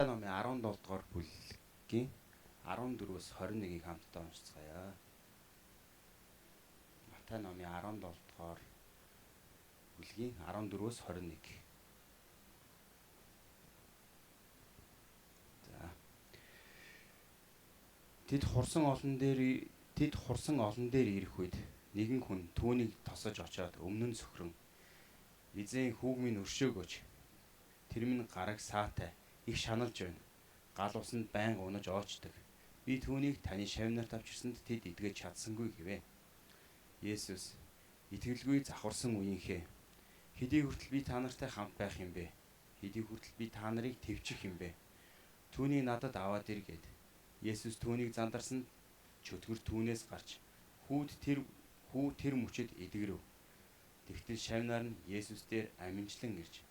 номын 17 дугаар бүлгийн 14-өөс 21-ийг хамтдаа уншицгаая. Матай номын 17 дугаар бүлгийн 14-өөс 21. За. Тэд хурсан олон дээр ирэх үед нэгэн хүн түүнийг тосож очоод өмнө нь сөхрөн эзэн хүүг минь өршөөгөөч. Тэр минь гараг саатай их шаналж байна. Гал усанд байнга унаж оочдөг. Би түүнийг таны шавнарт авчирсанд тэд идгэж чадсангүй гэвэ. Есүс итгэлгүй завхарсан үеийнхээ хэдий хүртэл би та нартай хамт байх юм бэ? Хэдий хүртэл би та нарыг төвчих юм бэ? Түүнийг надад аваад ир гэд. Есүс түүнийг зандарсанд чөтгөр түүнээс гарч хүү тэр мөчөд эдгэрв. Тэгтэл шавнаар нь Есүс дээр аминчлан ирж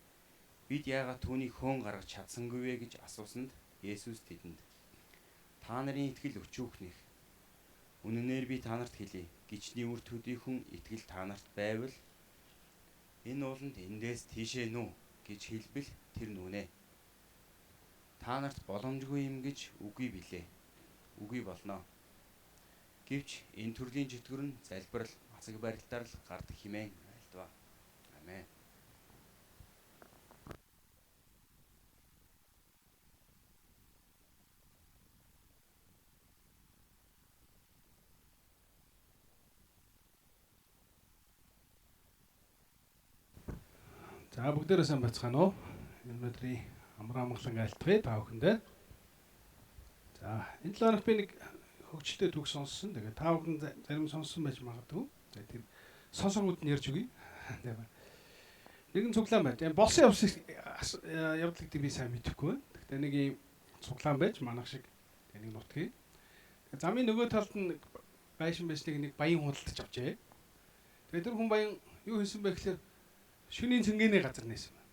бид яагаад түүнийг хөөн гаргаж чадсангүй вэ гэж асуусанд Есүс тэдэнд та нарын итгэл өчүүхнийх. Үнэнээр би та нарт хэлье. Гичний үр төдийхөн итгэл та нарт байвал энэ ууланд эндээс тийшээ нүү гэж хэлбэл тэр нүнэ. Та нарт боломжгүй юм гэж үгүй билээ. Үгүй болно. Гэвч энэ төрлийн чөтгөр нь залбирал, мацаг барилтаар л гардаг хэмээн айлтва. Амен. За бүгдээрээ сайн бацгаана уу? Энэ өдрийн амар амгалан айлтгая та бүхэндээ. За энэ 7 хоног би нэг хөгжилтэй түүх сонссон. Тэгээ та бүхэн зарим сонссон байж магадгүй. За тэр сонсогчдод нь ярьж өгье. Нэгэн цуглаан байд. Болсон явдлыг би сайн мэдэхгүй байна. Гэхдээ нэг юм цуглаан байж манах шиг нэг нутгийн. Замын нөгөө талд нь байшин байсныг нэг баян худалдаж авчээ. Тэгээ тэр хүн баян юу хийсэн бэ гэхээр шөнийн цэнгэний газар нээсэн байна.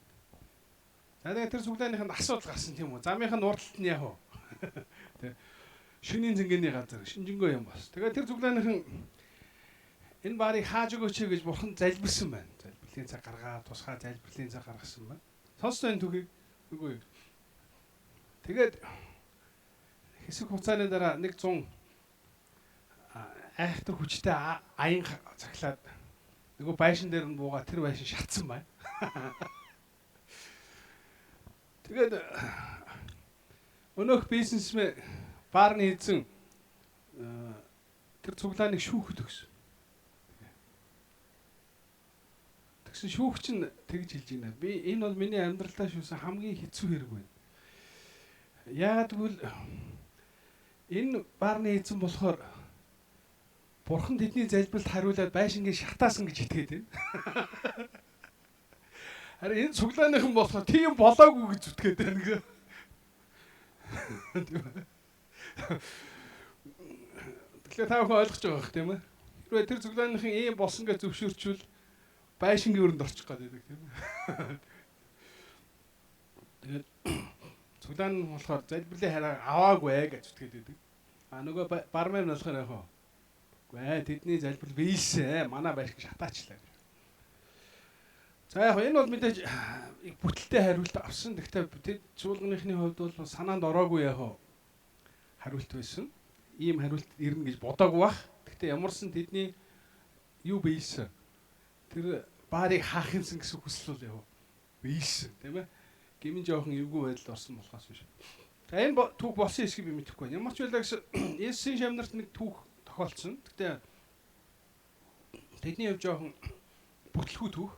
За тэгээд тэр цуглааныханд асуудал гарсан тийм үү. Замынхаа нуурлалт нь яах вэ? Тэ шөнийн цэнгэний газар шинжэнгөө юм бас. Тэгээд тэр цуглааныхан энэ барыг хааж өгөөч гэж бурхан залбирсан байна. Залбирлын цаг гаргаа, тусгай залбирлын цаг гаргасан байна. Сонссон энэ түүхийг үгүй. Тэгээд хэсэг хугацааны дараа нэг 100 айхтар хүчтэй аян цаглаад нөгөө байшин дээр нь буугаа тэр байшин шатсан байна. Тэгээд өнөөх бизнесмен баарны эзэн тэр цуглааныг шүүхэд өгсөн. Тэгсэн шүүгч нь тэгж хэлж байна. Би энэ бол миний амьдралдаа шүүсэн хамгийн хэцүү хэрэг байна. Яагаад гэвэл энэ баарны эзэн болохоор бурхан тэдний залбиралд хариулаад байшингийн шатаасан гэж итгээд байна. Харин энэ цуглааныхан болохоор тийм болоогүй гэж зүтгээд байна гэх. Тэгэхээр та бүхэн ойлгож байгаа хэрэг тийм ээ. Хэрвээ тэр цуглааныхан ийм болсон гэж зөвшөөрчвөл байшингийн өрөнд орчих гээд байдаг тийм ээ. Тэгээд цуглаан нь болохоор залбирлын хараа аваагүй гэж зүтгээд байдаг. Нөгөө бармаар нь болохоор яах вэ? Гэ тэдний залбирал биелсэн. Манай байшин шатаачлаа. За яг энэ бол мэдээж бүтэлтэй хариулт авсан. Гэхдээ тэд чуулганыхны хувьд бол санаанд ороогүй яах вэ? Хариулт байсан. Ийм хариулт ирнэ гэж бодоагүй бах. Гэхдээ ямарсан тэдний юу биелсэн. Тэр баарыг хаах юмсан гэсэн хүсэл бол яв. Биелсэн, тийм ээ. Гэмэн жоохон эвгүй байдал орсон болохоос биш. За энэ түүх болсон хэсгийг би мэдэхгүй байна. Ямар ч байлаа гэсэн Есүсийн шавнарт нэг түүх тохиолдсон. Гэхдээ тэдний хувьд жоохон бүтлгүй түүх.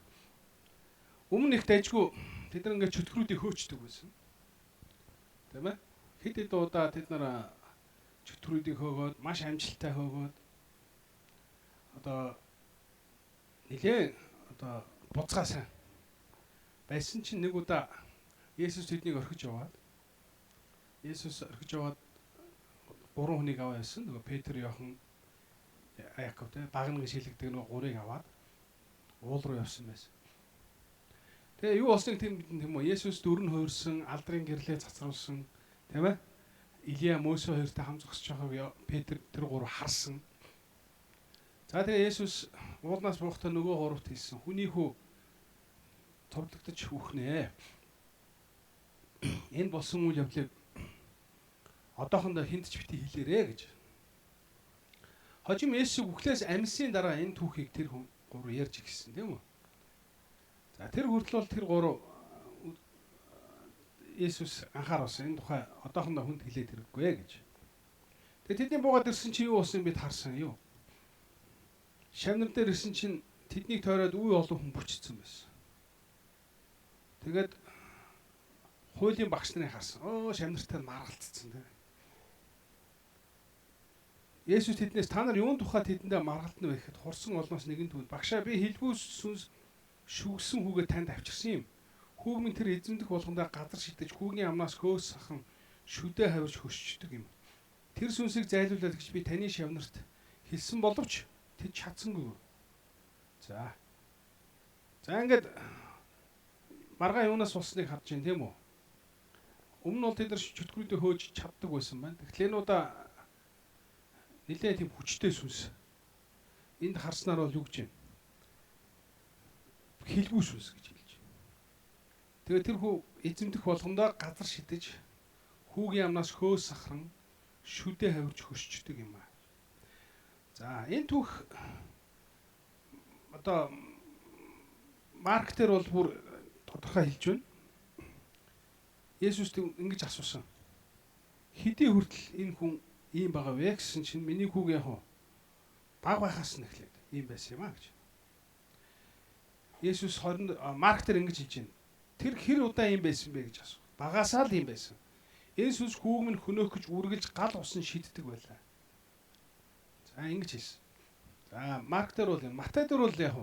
Өмнө их дайжгүй тэд нар ингээд чөтгөрүүдийг хөөчдөг байсан. Тийм ээ? Хэд хэд удаа тэд нар чөтгөрүүдийг хөөгөөд маш амжилттай хөөгөөд одоо нэлээ одоо буцгаасан байсан чинь нэг удаа Есүс тэднийг орхиж яваад Есүс орхиж яваад 3 хүнийг аваа байсан. Нөгөө Петр, Иохан, Яков тэ багнаг шилэгдэг нөгөө 3-ыг аваад уул руу явсан байсан. Тэгээ юу болсныг тийм үү? Есүс дөрөн хуурсан, алдрын гэрлээ цацруулсан, тийм ээ? Илия, Мөсө хоёртой хам зогсож байгааг Петр тэр 3 харсан. За тэгээ Есүс уулнаас буухтаа нөгөө 3-т хэлсэн. Хүний хүү товлогдож үхнэ. энэ болсон үйл явдлыг одоохондоо хинт ч бити хэлээрэ гэж. Хожим Есүс үхлээс амьсны дараа энэ түүхийг тэр хүн гурав ярьж гисэн тийм үү? За тэр хүртэл бол тэр гурав Есүс анхааруулсан энэ тухай одоохондоо хүнд хэлээд хэрэггүй гэж. Тэгээ тэдний буугаад ирсэн чи юу болсон бид харсан юу? Шавнар дээр ирсэн чинь тэднийг тойроод үе олон хүн бүчицсэн байсан. Тэгээд хуулийн багш нарын харсан. Шавнартай маргалцсан тийм. Есүс тэднээс та нар юун тухай тэдэндээ маргалтна вэ гэхэд хурсан олноос нэгэн түүнд багшаа би хэлбүү сүнс шүгсэн хүүгээ танд авчирсан юм. Хүүг минь тэр эзэмдэх болгондоо газар шидэж хүүгийн амнаас хөөс сахан шүдэ хавирч хөшчдөг юм. Тэр сүнсийг зайлуулаад гэж би таны шавнарт хэлсэн боловч тэд чадсангүй. За ингээд маргаа юунаас болсныг харж байна тийм үү? Өмнө нь бол тэд нар чөтгөрүүдээ хөөж чаддаг байсан байна. Тэгэхээр энүүдээ нэлээд тийм хүчтэй сүнс. Энд харснаар бол юу гэж юм? Хэлбүү сүнс гэж хэлж байна. Тэгээд тэр хүү эзэмдэх болгондоо газар шидэж хүүгийн амнаас хөөс сахран шүдэ хавирч хөшчдөг юм аа. За энэ түүх одоо Марк дээр бол бүр тодорхой хэлж байна. Есүс ингэж асуусан. Хэдий хүртэл энэ хүн ийм байгаа вэ гэсэн чинь миний хүүг яг баг байхаас нь эхлээд ийм байсан юм аа гэж. Есүс Марк дээр ингэж хэлж байна. Тэр хэр удаа ийм байсан бэ гэж асуув. Багасаа л ийм байсан. Энэ сүнс хүүг минь хөнөөх гэж үргэлж гал усан шиддэг байлаа. За ингэж хэлсэн. За Марк дээр бол Матай дээр бол яг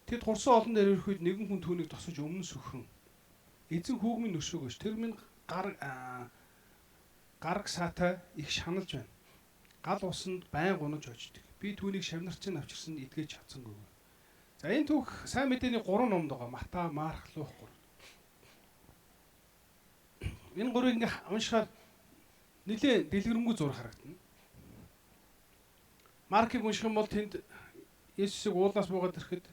тэд хурсан олон дээр ирэхэд нэгэн хүн түүнийг тосож өмнө сөхрөн. Эзэн хүүг минь өшөөгөөш. Тэр минь гараг саатай их шаналж байна. Гал усанд байн гунаж очдөг. Би түүнийг шавнарчин авчирсан эдгэж чадсангүй. За энэ түүх сайн мэдээний 3 номд байгаа. Матай, Марк, Лук 3. Энэ гурыг ингээ уншихаар нэлээд дэлгэрэнгүй зураг харагдана. Маркийг унших юм бол тэнд Есүсийг уулнаас буугаад ирэхэд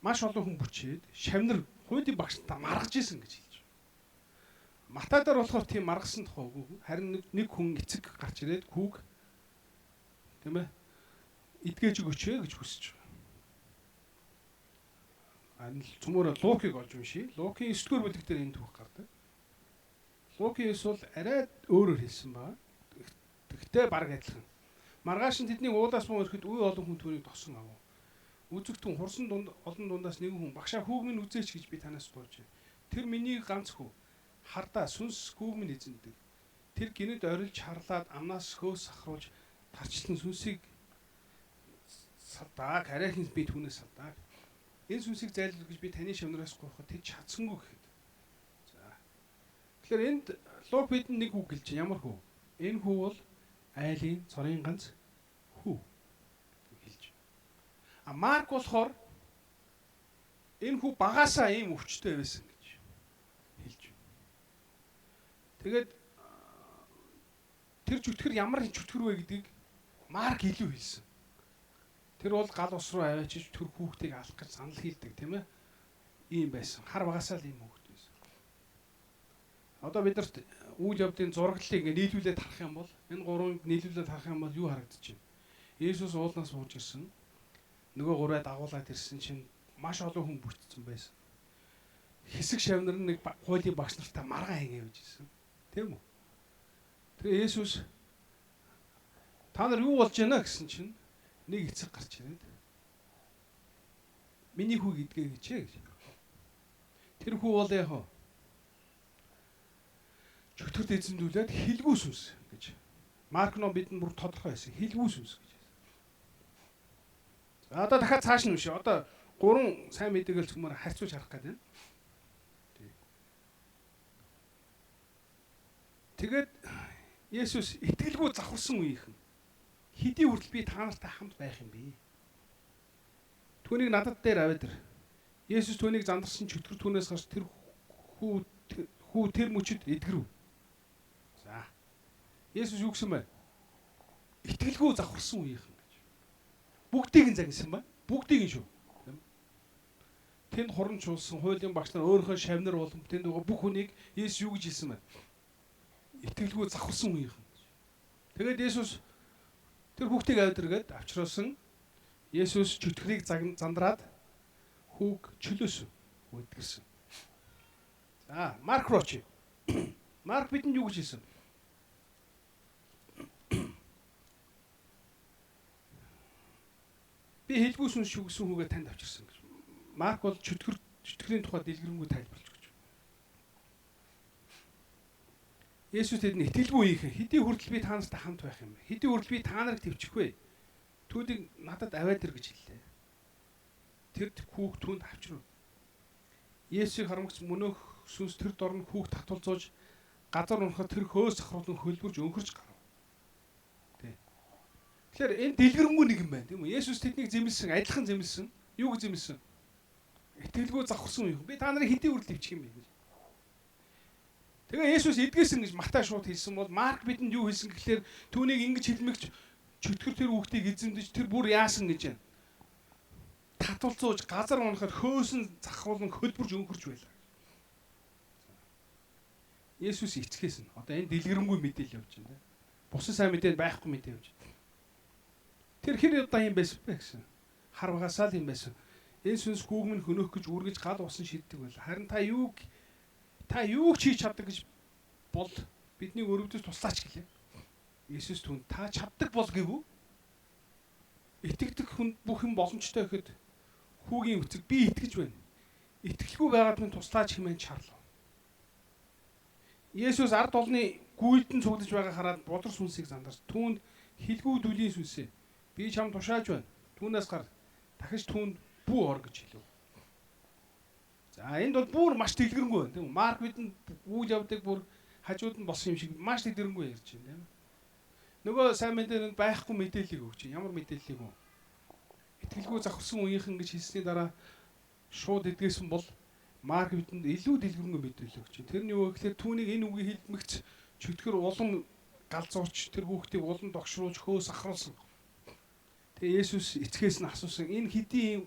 маш олон хүн бүчээд шавнар хуулийн багштай маргаж исэн гэж хэлж байна. Матай дээр болохоор тийм маргасан тухайгүй. Харин нэг хүн эцэг гарч ирээд хүүг тийм ээ идгээж өгөөч гэж хүсэж байгаа. Цөмөр Лукийг олж уншия. Лукийн 9-р бүлэг дээр энэ түүх гардаг. Лукийн 9 бол арай өөрөөр хэлсэн байна. Тэгтээ бараг адилхан. Маргааш нь тэдний уулаас буу ирэхэд үе олон хүн түүнийг тосон авав. Үзэгтэн хурсан олон дундаас нэгэн хүн багшаа хүүг минь үзээч гэж би танаас гуйж байна. Тэр миний ганц хүү. Хардаа сүнс хүүг минь эзэндэг. Тэр гинэд орилж харлаад амнаас хөөс сахруулж тарчлан сүнсийг салдаг. Арайхын би түүнээс салдаг. Энэ сүнсийг зайлуулж гэж би таны шавнараас гуйхад тэд чадсангүй гэхэд. За. Тэгэхээр энд Лук бидэнд нэг үг хэлж байна. Ямар хүү? Энэ хүү бол айлын цорын ганц хүү хэлж байна. Марк болохоор энэ хүү багасаа ийм өвчтэй байсан гэж хэлж байна. Тэгээд тэр чөтгөр ямар чөтгөр вэ гэдгийг Марк илүү хэлсэн. Тэр бол гал ус руу аваачиж тэр хүүхдийг алах гэж санал хийдэг тийм ээ. Ийм байсан. Хар багасаа л ийм хүүхд байсан. Одоо бидэрт үйл явдлын зураглалыг нийлүүлээд харах юм бол энэ гурвыг нийлүүлээд харах юм бол юу харагдаж байна? Есүс уулнаас бууж ирсэн. Нөгөө гурваа дагуулад ирсэн чинь маш олон хүн бүцсэн байсан. Хэсэг шавнар нэг хуулийн багш нартай маргаан хийнэ гэж хэлсэн. Тийм үү? Тэгээ Есүс та нар юу болж байна гэсэн чинь нэг эцэг гарч ирээд миний хүү гэдгээ гэжээ гэж. Тэр хүү бол яг чөтгөрд эзэмдүүлээд хэлбүү сүнс гэж. Марк ном бидэнд бүр тодорхой байсан. Хэлбүү сүнс гэж. За одоо дахиад цааш нь биш. Одоо 3 сайн мэдээгээл цөмөр харьцуулж харах гэдэг. Тэгээд Есүс итгэлгүй завхарсан үеийнхэн хэдий хүртэл би та нартай хамт байх юм бэ? Түүнийг надад дээр аваад ир. Есүс түүнийг зандарсан чөтгөр түүнээс гарч тэр хүү тэр мөчөд эдгэрв. За. Есүс юу гэсэн бэ? Итгэлгүй завхарсан үеийнхэн гэж. Бүгдийг нь загнасан ба? Бүгдийг нь шүү. тэнд хурамчулсан хуулийн багш нар өөрийнхөө шавнар болон тэнд байгаа бүх хүнийг Есүс юу гэж хэлсэн бэ? Итгэлгүй завхарсан үеийнхэн. Тэгээд Есүс тэр хүүхдийг авдиргээд авчруулсан. Есүс чөтгөрийг зандраад хүүг чөлөөс үүдгэрсэн. За, Марк руу чи. Марк бидэнд юу гэж хэлсэн? Би хэлгүүсэн шүгсэн хүүгээ танд авчирсан гэж. Марк бол чөтгөрийн тухай дэлгэрэнгүй тайлбарлаж өгч. Есүс тэдний итгэлгүй ийхэн хэдий хүртэл би та нартай хамт байх юм бэ? Хэдий хүртэл би та нарыг төвчих вэ? Түүнийг надад аваад ир гэж хэллээ. Тэр хүүг түүнд авчирв. Есүсийг харамгч мөнөөх сүнс тэр дорн хүүг татуулзууж газар унахад тэр хөөс сахруулан хөлбөрж өнхөрч гарав. Тэ. Тэгэхээр энэ дэлгэрэнгүй нэг юм байна, тийм үү? Есүс тэднийг зэмлсэн, адилхан зэмлсэн. Юу гэж зэмлсэн? Итгэлгүй завхарсан юм. Би та нарыг хэдий хүртэл төвчих юм бэ гэж. Тэгээ Есүс эдгээсэн гэж Матай шууд хэлсэн бол Марк бидэнд юу хэлсэн гэхээр түүнийг ингэж хэлмэгч чөтгөр тэр хүүхдийг эзэмдэж тэр бүр яасан гэж байна. Татуулцууж газар унахад хөөсөн захуулан хөлбөрж өнхөрч байлаа. Есүс ичгээс нь одоо энэ дэлгэрэнгүй мэдээлэл явж байна. Бусан сайн мэдээ байхгүй мэдээ явж байна. Тэр хэр удаа юм байсан бэ гэсэн. Хар багасаа л юм байсан. Энэ сүнс хүүг минь хөнөөх гэж үргэж гал усан шиддэг байлаа. Харин та юуг хийж чаддаг гэж бол бидний өрөвдөж туслаач гэлээ. Есүс түн та чаддаг бол гэвүү. Итгэдэг хүн бүх юм боломжтой гэхэд хүүгийн үцэг би итгэж байна. Итгэлгүй байгаад минь туслаач хэмээн чарлав. Есүс ард олны гүйлдэн цуглаж байгаа хараад бодрос сүнсийг зандарч түүнд хилгүү дүлийн сүнсээ би чам тушааж байна. Түүнээс гар дахиж түүнд бүү ор гэж хэлв. За энд бол бүр маш дэлгэрэнгүй байна тийм үү? Марк бидэнд үйл явдлыг бүр хажууд нь болсон юм шиг маш дэлгэрэнгүй ярьж байна тийм үү? Нөгөө сайн мэдээнд байхгүй мэдээллийг өгч байна. Ямар мэдээллийг вэ? Итгэлгүй завхарсан үеийнхэн гэж хэлсний дараа шууд эдгээсэн бол Марк бидэнд илүү дэлгэрэнгүй мэдээлэл өгч байна. Тэр нь юу вэ гэхээр түүнийг энэ үгийг хэлмэгц чөтгөр улам галзуурч тэр хүүхдийг улам догшруулж хөөс ахруулсан. Тэгээ Есүс эцгээс нь асуусан энэ хэдийн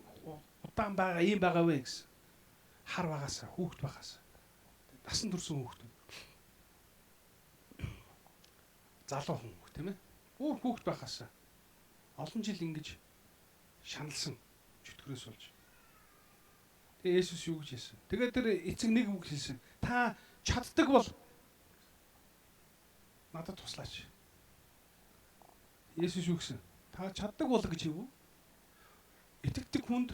удаан байгаа юм байгаа вэ гэсэн. Хар багасаа хүүхд багасаа. Насан турш хүүхд. Залуу хүн тийм ээ. Өөр хүүхд байхасаа олон жил ингэж шаналсан чөтгөрөөс болж. Тэгээ Есүс юу гэж хэлсэн? Тэгээ тэр эцэг нэг үг хэлсэн. Та чаддаг бол надад туслаач. Есүс юу гэсэн? Та чаддаг бол гэж хэлв үү? Итгэдэг хүнд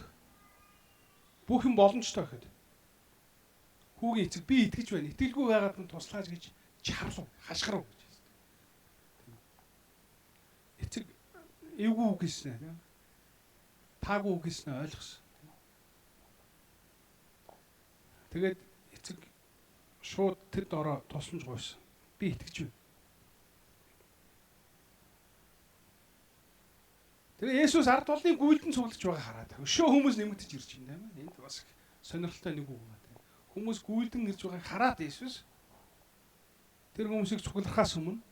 бүх юм боломжтой гэхэд. Хүүгийн эцэг би итгэж байна. Итгэлгүй байгаад нь туслаач гэж чарлав, хашгирав гэж хэлсэн. Эцэг эвгүй үг хэлсэн ээ. Таагүй үг хэлсэн ойлгосон. Тэгээд эцэг шууд тэр дороо тусламж гуйсан. Би итгэж байна. Тэгээ Есүс ард олныг гүйлдэн цуглаж байгаа хараад өшөө хүмүүс нэмэгдэж ирж байна тийм ээ. Энд бас сонирхолтой нэг үг байна. Хүмүүс гүйлдэн ирж байгааг хараад Есүс тэр хүмүүсийг цуглахаас өмнө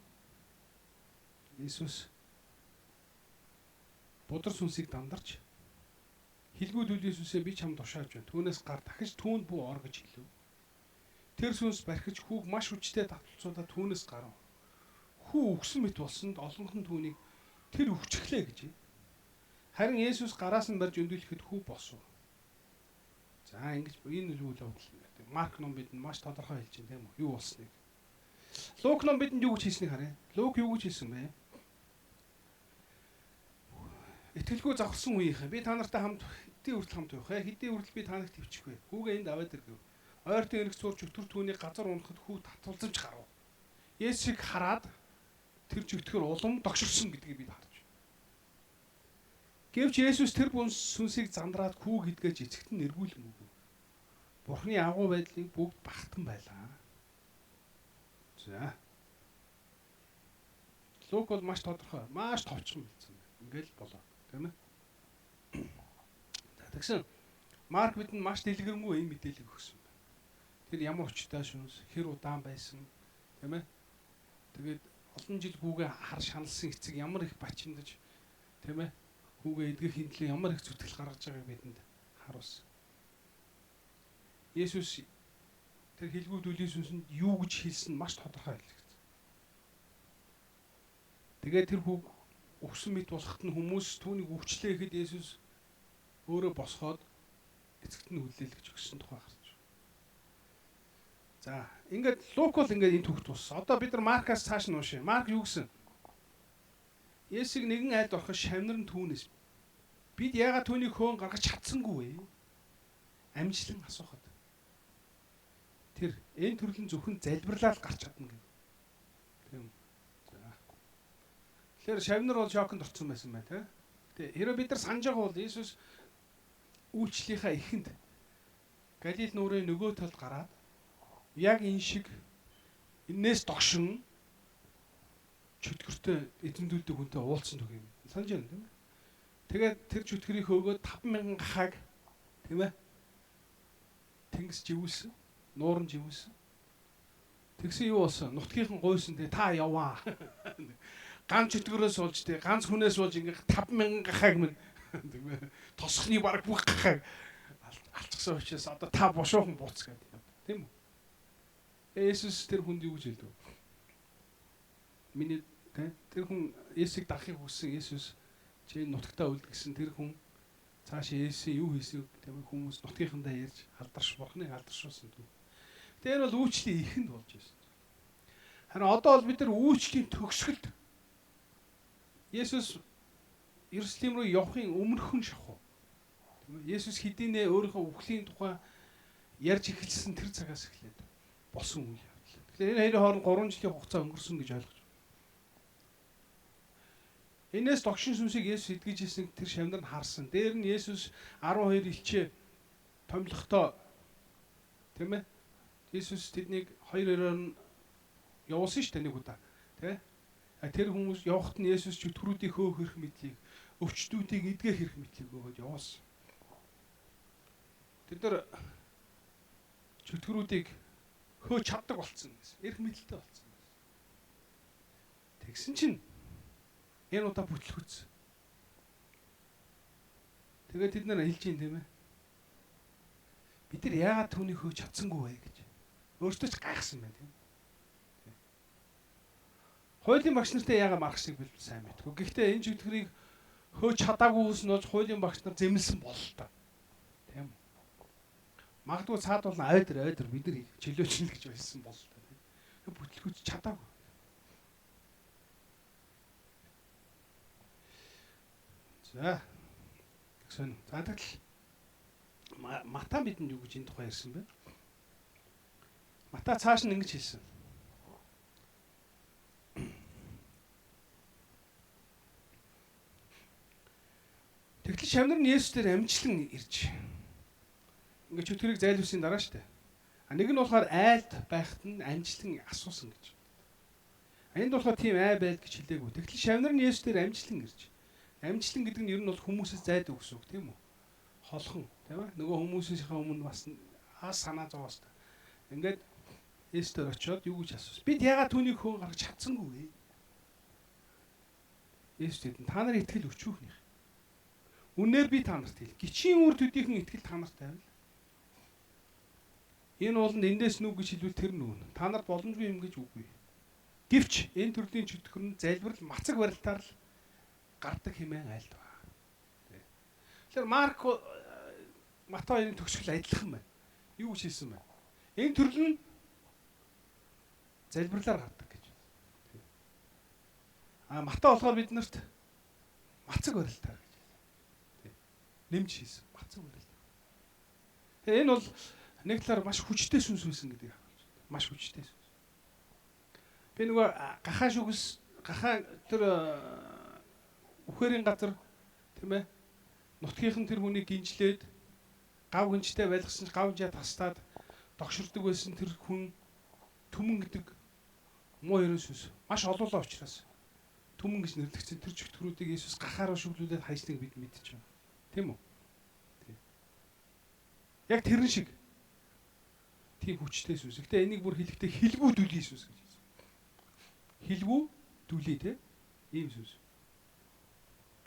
Есүс бодрос сүнсийг дандарч хилгүү дүлийн сүнсээ би чамд тушааж байна. Түүнээс гар дахиж түүнд бүү ор гэж хэлв. Тэр сүнс бархиж хүүг маш хүчтэй таталцуулаад түүнээс гарав. Хүү өгсөн мэт болсонд олонхон түүнийг тэр өвчглээ гэж. Харин Есүс гараас нь барьж өндүүлэхэд хүү босов. За ингэж энэ үйл явдал Марк ном бидэнд маш тодорхой хэлж байна тийм үү? Юу болсныг. Лук ном бидэнд юу гэж хэлснийг харъя. Лук юу гэж хэлсэн бэ? Итгэлгүй завхарсан үеийнхэн би та нартай хамт хэдий хүртэл хамт явах. Хэдий хүртэл би та нарт төвчих вэ? Хүүгээ энд аваад иргэв. Ойртон эргэж суур чөтгөр түүний газар унахад хүү татуулзамж гарав. Есүсийг хараад тэр чөтгөр улам догширсон гэдгийг бид харж. Гэвч Есүс тэр сүнсийг зандраад хүүг идгэж эцэгт нь эргүүлэн өгөв. Бурхны агуу байдлыг бүгд багтан байлаа. За. Лук бол маш тодорхой, маш товчхон хэлсэн. Ингээл болоо, тийм ээ. За тэгсэн Марк бидэнд маш дэлгэрэнгүй юм мэдээлэл өгсөн байна. Тэр ямар учиртай шүнс, хэр удаан байсан, тийм ээ. Тэгээд олон жил хүүгээ хар шаналсан эцэг ямар их бачимдаж, тийм ээ. Хүүгээ эдгэх хиндлээ ямар их зүтгэл гаргаж байгааг бидэнд харуулсан. Есүс тэр хэлбүү дүлийн сүнсэнд юу гэж хэлсэн маш тодорхой хэлсэн. Тэгээд тэр хүүг өгсөн мэт болоход нь хүмүүс түүнийг өвчлээ гэхэд Есүс өөрөө босгоод эцэгт нь хүлээлгэж өгсөн тухай гарч. За, ингээд Лук бол ингээд энэ түүхт туссан. Одоо бид нар Маркаас цааш нь уушаа. Марк юу гэсэн? Есүсийг нэгэн айлд ороход шавнар нь түүнээс. Бид яагаад түүнийг хөөн гаргаж чадсангүй вэ? Амжилан асуухад. Тэр энэ төрлийн зөвхөн залбирлаад гарч чадна гэв. Тийм. За. Тэгэхээр шавнар бол шоконд орсон байсан байна, тийм. Тэгээ хэрэв бид нар санаж байгаа бол Есүс үйлчлэлийнхаа эхэнд Галил нүрийн нөгөө талд гараад яг энэ шиг энээс догшин чөтгөртэй эзэмдүүлдэг хүнтэй уулзсан үг юм. Санаж байна тийм ээ. Тэгээд тэр чөтгөрийг хөөгөөд 5,000 гахаг тийм ээ. Тэнгис живүүлсэн, нууран живүүлсэн. Тэгсэн юу болсон? Нутгийнхан гойсон тэгээ та яваа. Ганц чөтгөрөөс суулж тэгээ ганц хүнээс суулж ингээ 5,000 гахаг минь тийм ээ. Тосхны баг бүх гахаг алцсан учраас одоо та бошоохон бууц гэдэг. Тийм үү? Есүс тэр хүнд юу гэж хэлдэг? Миний тэр хүн Есүсийг дагахыг хүссэн Есүс чи нутагтаа үлд гэсэн тэр хүн цаашаа Есүсийн юу хийсэв тийм хүмүүс нутгийнхандаа ярьж алдарш бурхныг алдаршуулсан төв. Тэр бол үйлчлэлийн ихэнд болж байсан. Харин одоо бол бид нар үйлчлэлийн төгсгөлд Есүс Иерусалим руу явахын өмнөхөн шахуу. Тийм ээ. Есүс хэдийнэ өөрийнхөө үхлийн тухай ярьж эхэлсэн тэр цагаас эхлээд болсон үйл явдал. Тэгэхээр энэ хоёрын хооронд 3 жилийн хугацаа өнгөрсөн гэж ойлгож байна. Энээс догшин сүнсийг Есүс эдгэж ирсэн тэр шавнар нь харсан. Дээр нь Есүс 12 элчээ томилохдоо тийм ээ. Есүс тэднийг 2-2-оор нь явуулсан шүү дээ нэг удаа. Тэ? Тэр хүмүүс явахт нь Есүс чөтгөрүүдийг хөөх хэрэг мэдлийг, өвчтүүдийг эдгэх хэрэг мэдлийг өгөөд явуулсан. Тэд нар чөтгөрүүдийг хөө чаддаг болцсон гэсэн. Эрх мэдэлтэй болцсон гэсэн. Тэгсэн чинь энэ удаа бүтлгүүц. Тэгээд тэд нар хэлж юм тийм ээ. Бид нар яагаад түүнийг хөө чадсангүй вэ гэж. Өөртөө ч гайхсан байна тийм. Хуулийн багш нартай яагаад маргахыг бид сайн мэдгүй. Гэхдээ энэ чөтгөрийг хөө чадаагүй хүмүүс нь болж хуулийн багш нар зэмлсэн болол та. Тийм үү? Магадгүй цаад бол ойдр бид нар чөлөөчнө гэж байсан бол та тийм. Бүтлгүүц чадаагүй. За. Тэгсэн. За тэгэл Мата бидэнд юу гэж энэ тухай ярьсан бэ? Мата цааш нь ингэж хэлсэн. Тэгтэл шавнар нь Есүс дээр амжилан ирж. Ингээд чөтгөрийг зайлуулсан дараа штэ. Нэг нь болохоор айлд байхад нь амжилан асуусан гэж. Энд болохоор тийм ай байл гэж хэлээгүй. Тэгтэл шавнар нь Есүс дээр амжилан ирж. Амжилан гэдэг нь ер нь бол хүмүүсээс зайдаг гэсэн үг тийм үү? Холхон тийм ээ. Нөгөө хүмүүсийнхээ өмнө бас санаа зовоос та. Ингээд Есүс дээр очиод юу гэж асуусан. Бид яагаад түүнийг хөөн гаргаж чадсангүй вэ? Есүс тэдэнд та нар итгэл өчүүхнийх. Үнээр би та нарт хэл. Гичийн үр төдийхөн итгэл та нарт байвал. Энэ ууланд эндээс нүг гэж хэлвэл тэр нүг. Та нарт боломжгүй юм гэж үгүй. Гэвч энэ төрлийн чөтгөр нь залбирал мацаг барилтаар л гардаг хэмээн айлд байна. Тэгэхээр Марк Матай энэ төгсгөл адилхан байна. Юу гэж хэлсэн бэ? Энэ төрөл нь залбирлаар гардаг гэж. Матай болохоор биднэрт мацаг барилтаар гэж. Нэмж хийсэн. Мацаг барилт. Тэгээ энэ бол нэг талаар маш хүчтэй сүнс байсан гэдэг харуулж байна. Маш хүчтэй сүнс. Би нөгөө гахаа шүгс гахаа тэр үхэрийн газар тийм ээ нутгийнхан тэр хүнийг гинжлээд гав гинжтэй байлгасан гавжаа тастаад догширдог байсан тэр хүн түмэн гэдэг муу ерөн сүнс маш олоолаа учраас түмэн гэж нэрлэгдсэн тэр чөтгөрүүдийг Есүс гахаараа шүглүүлээд хайсныг бид мэдчихэж байна. Тийм үү? Тийм. Яг тэрэн шиг тийм хүчтэй сүнс. Гэтэ энийг бүр хэлэхдээ хэлбүү дүлийн сүнс гэж хэлсэн. Хэлбүү дүлий те ийм сүнс.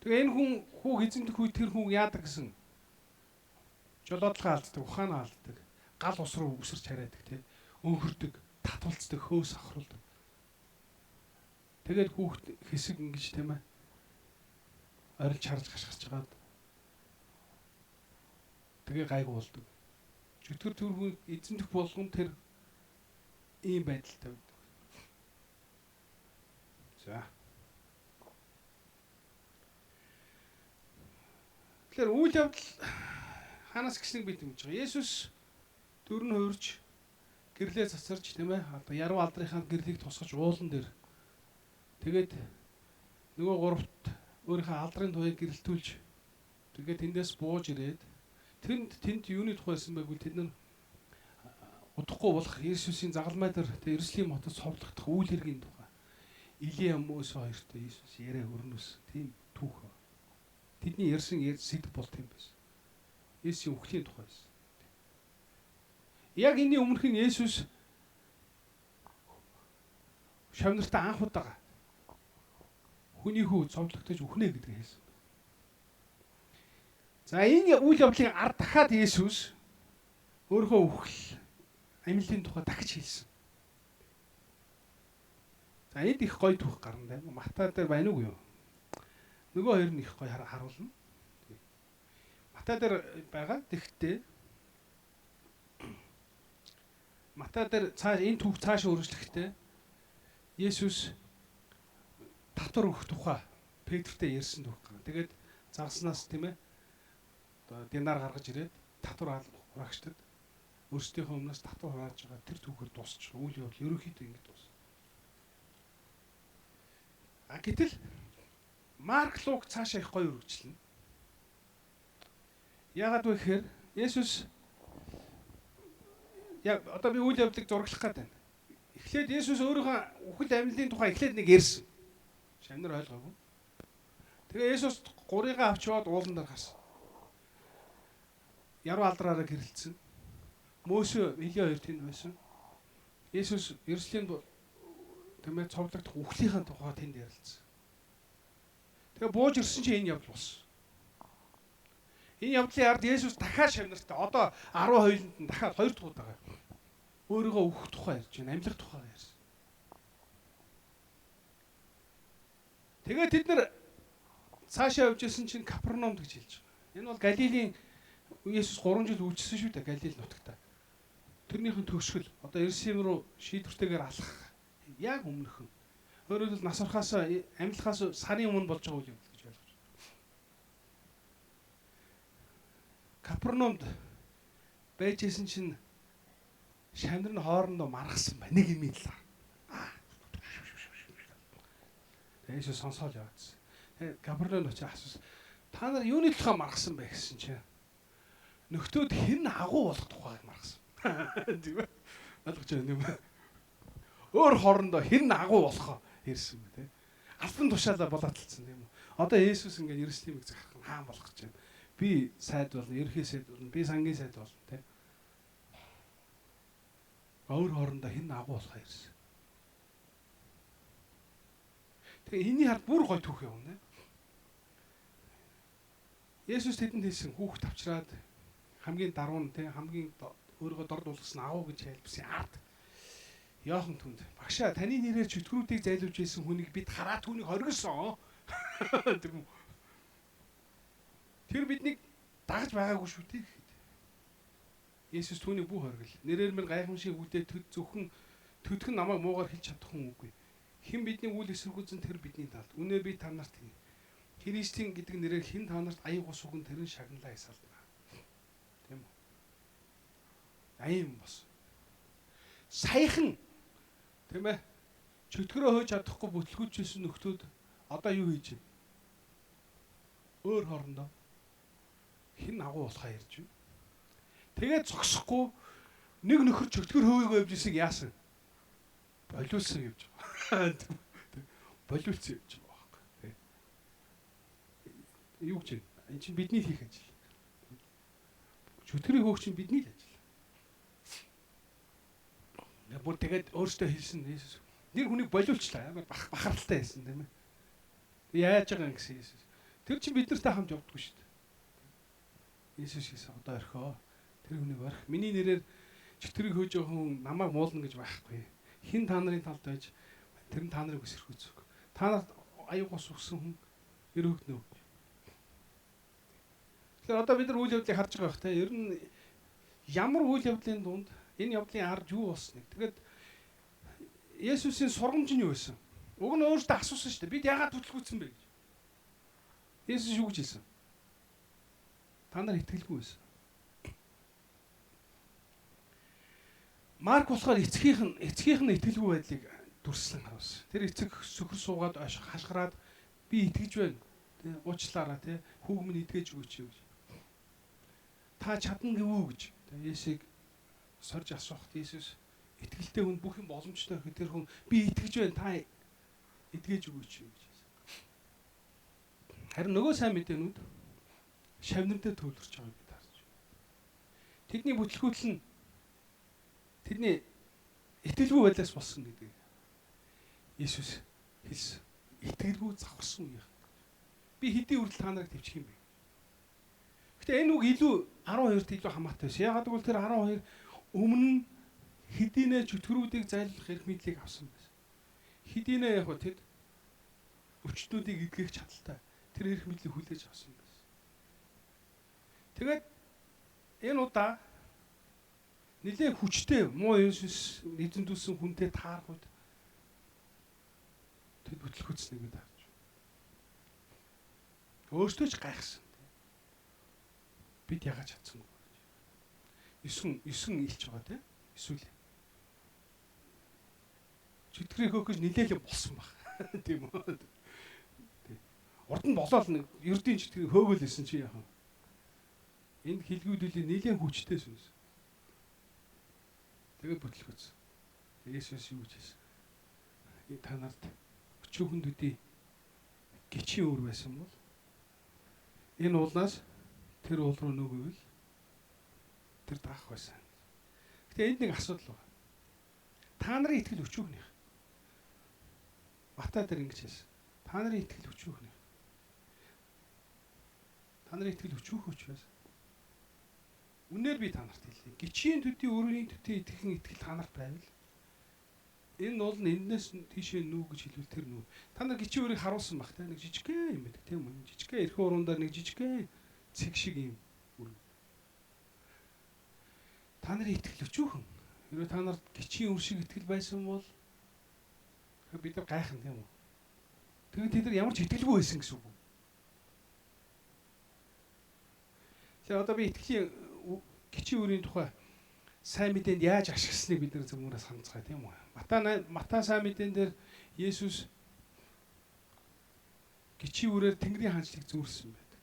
Тэгээ энэ хүн хүүг эзэмдэх үед тэр хүн яадаг гэсэн жолоодлогоо алддаг, ухаанаа алддаг. гал ус руу үсэрч хараадаг тий. Өнхөрдөг, татвалцдаг, хөөс авахруулдаг. Тэгээд хүүхд хэсэг ингэж тийм ээ. Орилж харж гашгасч жагаад тэгээ гайгүй болдог. Чөтгөр төрхөнд эзэн дэх болгон тэр ийм байдалтай байдаг. За. Тэгэхээр үйл явдал ханаас гиснэг бид мэдж байгаа. Есүс дөрн хуурж гэрлээ цацарч тийм ээ. Одоо яруу алдрынхаа гэрлийг тусгаж уулан дээр тэгээд нөгөө гуравт өөрийнхөө алдрын туяаг гэрэлтүүлж тэгээд тэндээс бууж ирээд тэнд юуны тухай байсан байггүй тэд нар удахгүй болох Иесусийн загалмай дээр Иерусалим хотод цовдлогдох үйл хэргийн тухай Илия Мөс хоёртой Иесус яриа өрнөс тийм түүх. Тэдний ярьсан сэдв бол тийм байсан. Иесусийн үхлийн тухай байсан. Яг энэний өмнөх нь Иесус шавнартаа анх удаа хүний хүү цовдлогдож үхнэ гэдгийг хэлсэн. За энэ үйл явдлын ард дахиад Иесус өөрийнхөө үхэл амьлын тухай дахиж хэлсэн. За энд их гоё түүх гарна тийм. Матай дээр байна уу юу? Нөгөө хоёр нь их гоё харуулна. Матай дээр байгаа. Тэгэхдээ Матай дээр энэ түүх цаашаа үргэлжлэхдээ Иесус татвар өгөх тухай Петртэй ярьсан түүх гэнэ. Тэгээд загснаас тийм ээ одоо динар гаргаж ирээд татвар хураагчдад өөрсдийнхөө өмнөөс татвар хурааж байгаа тэр түүхээр дуусчих. Үйл явдал ерөнхийдөө ингэ дуусна. Гэтэл Марк Лук цаашаа их гоё үргэлжлэнэ. Яагаад вэ гэхээр Есүс яг одоо би үйл явдлыг зураглах гэдэг байна. Эхлээд Есүс өөрийнхөө үхэл амьдлын тухай эхлээд нэг ярьсан. Шамнар ойлгоогүй. Тэгээ Есүс гурыгаа авч яваад уулан дээр гарсан. Яруу алдраараа гэрэлтсэн. Мөсө Илия хоёр тэнд байсан. Есүс Иерусалимд тэмээ цовдлогдох үхлийнхаа тухай тэнд ярилцсан. Тэгээ бууж ирсэн чинь энэ явдал болсон. Энэ явдлын ард Есүс дахиад шавнартаа одоо 12-нд нь дахиад 2 дахь удаа өөрийгөө өөх тухай ярьж байна, амьлах тухай ярьсан. Тэгээ тэд нар цаашаа явж исэн чинь Капернаумд гэж хэлж байгаа. Энэ бол Галилийн Есүс 3 жил үйлчилсэн шүү дээ Галил нутагта. Тэрнийхэн төгсгөл одоо Иерусалим руу шийдвэртэйгээр алах яг өмнөхөн. Өөрөөр хэлбэл нас орохоос амьлахаас сарын өмнө болж байгаа үйл явдал гэж ойлгож байна. Капернаумд байж исэн чинь шамнар нь хоорондоо маргасан байна. Нэг юм ил. Есүс сонсоол яваадсан. Тэгээ Капернаумд очиж асуусан. Та нар юуны тухай маргасан бэ гэсэн чинь нөхдөөд хэн агуу болох тухайг маргасан. Тийм ээ. Ойлгож байна юм. Өөр хоорондоо хэн агуу болох ирсэн бэ те. Албан тушаалаа болоотолцсон тийм үү. Одоо Есүс ингээд Иерусалимыг захирах нь хаан болох гэж байна. Би сайд болно, ерхий сайд болно, би сангийн сайд болно те. Өөр хоорондоо хэн агуу болох ирсэн. Тэгээ энэний хард бүр гой түүх явна. Есүс тэдэнд хэлсэн хүүхд авчраад хамгийн даруун те хамгийн өөрийгөө дорд болгосон агуу гэж хэлбсэн ард Йохан түнд багшаа таны нэрээр чөтгөрүүдийг зайлуулж ийсэн хүнийг бид хараа түүнийг хоригсон. Тэр биднийг дагаж байгаагүй шүү дээ. Есүс түүнийг бүх хоригл. Нэрээр минь гайхамшиг үдээ зөвхөн төдгөн намайг муугаар хэлж чадах хүн үгүй. Хэн бидний үйл эсэргүүцэн тэр бидний талд. Үнээр би та нарт Христийн гэдэг нэрээр хэн та нарт аяг ус өгөн тэрэн шагналаа ясална. Тийм үү? Аян бос. Саяхан тийм ээ. Чөтгөрөө хөөж чадахгүй бүтлгүүчсэн нөхдүүд одоо юу хийж байна? Өөр хоорондоо хэн агуу болохоо ярьж байна. Тэгээд зогсохгүй нэг нөхөр чөтгөр хөөйгөө явж ирсэг яасан? Болиулсан явж байгаа. Болиулсан явж байгаа байхгүй. Юу гэж вэ? Энэ чинь бидний хийх ажил. Чөтгөрийн хөөх чинь бидний л ажил. Бүр тэгээд өөртөө хэлсэн Есүс. Нэр хүнийг болиулчлаа. Амар бахаралтай байсан тийм ээ. Яаж байгаа юм гэсэн Есүс. Тэр чинь бид нартай хамт явдггүй шүү дээ. Есүс хийсэн одоо орхио. Тэр хүнийг орхи. Миний нэрээр чөтгөрийг хөөж байгаа хүн намайг муулна гэж байхгүй. Хин та нарын талд байж тэр нь та нарыг өсөрөх үзэг. Та нарт аюугаас өгсөн хүн өрөөгнө. Тэгэхээр одоо бид нар үйл явдлыг харж байгаа бах те. Ер нь ямар үйл явдлын дунд энэ явдлын ард юу болсныг. Тэгээд Есүсийн сургамж нь юу байсан? Уг нь өөртөө асуусан шүү дээ. Бид яагаад бүтлгүүцсэн бэ гэж. Есүс юу гэж хэлсэн? Та нар итгэлгүй байсан. Марк болохоор эцгийнх нь итгэлгүй байдлыг дүрслэн харуулсан. Тэр эцэг сөхөр суугаад хашгираад би итгэж байна. Тэ уучлаарай тэ хүүг минь идгээж өгөөч гэж. Та чадна гэвүү гэж. Есүсийг сорж асуухад Есүс итгэлтэй хүн бүх юм боломжтой гэхэд тэр хүн би итгэж байна та идгээж өгөөч гэж. Харин нөгөө сайн мэдээнүүд шавнартай төвлөрч байгааг бид харж байна. Тэдний бүтлгүүтэл нь тэдний итгэлгүй байдлаас болсон гэдгийг Есүс хэлсэн. Итгэлгүй завхарсан үе. Би хэдийн хүртэл та нарыг төвчих юм бэ? Гэтэ энэ үг илүү 12-т илүү хамаатай байсан. Яагаад гэвэл тэр 12 өмнө хэдийнэ чөтгөрүүдийг зайлуулах эрх мэдлийг авсан байсан. Хэдийнэ яг тэд өчтнүүдийг эдгэх чадaltaй тэр эрх мэдлийг хүлээж авсан байсан. Тэгээд энэ удаа нэлээд хүчтэй муу Есүс эзэмдүүлсэн хүнтэй таарах үед тэд бүтлгүүцсэнийг бид харж байна. Өөртөө ч гайхсан. Бид яагаад чадсангүй гэж. 9 илч байгаа тийм эсвэл чөтгөрийг хөөхөж нилээлэн болсон баг. Тийм үү? Урд нь болоод нэг ердийн чөтгөрийг хөөгөл исэн чи яах вэ? Энд хилгүүдүүлээ нилээн хүчтэй сүнс. Тэгээд бүтлгүүц. Есүс юу гэж хэлсэн? Та нарт өчүүхэндүүдийн гिचийн өөр байсан бол энэ уулнаас тэр уул руу нөгөөвөл тэр даах байсан. Гэтэ энд нэг асуудал байна. Та нарын итгэл өчүүхнийх. Матай дээр ингэж хэлсэн. Та нарын итгэл өчүүхнийх. Та нарын итгэл өчүүхөч байсан. Үнээр би та нарт хэлье. Гिचийн төдий өөрийн төдий итгэхэн итгэл та нарт байвал энэ уул нь эндээс тийшээ нүү гэж хэлвэл тэр нүү. Та нар гिचийн өөрийг харуулсан баг те. Нэг жижигхэн юм байдаг тийм үү? Жижигхэн эрхэн урундаар нэг жижигхэн цэг шиг юм. Та нарын итгэл өчүүхэн. Хэрвээ та нарт гिचийн үр шиг итгэл байсан бол бид нар гайхна тийм үү? Тэгээд тэд нар ямар ч итгэлгүй байсан гэсэн үг. Тэгэхээр одоо би итгэлийн гिचийн үрийн тухай сайн мэдээнд яаж ашигласныг бид нар зөвмөрөөс санацгаая тийм үү? Матай сайн мэдээн дээр Есүс гिचийн үрээр Тэнгэрийн хаанчлыг зүүрсэн байдаг.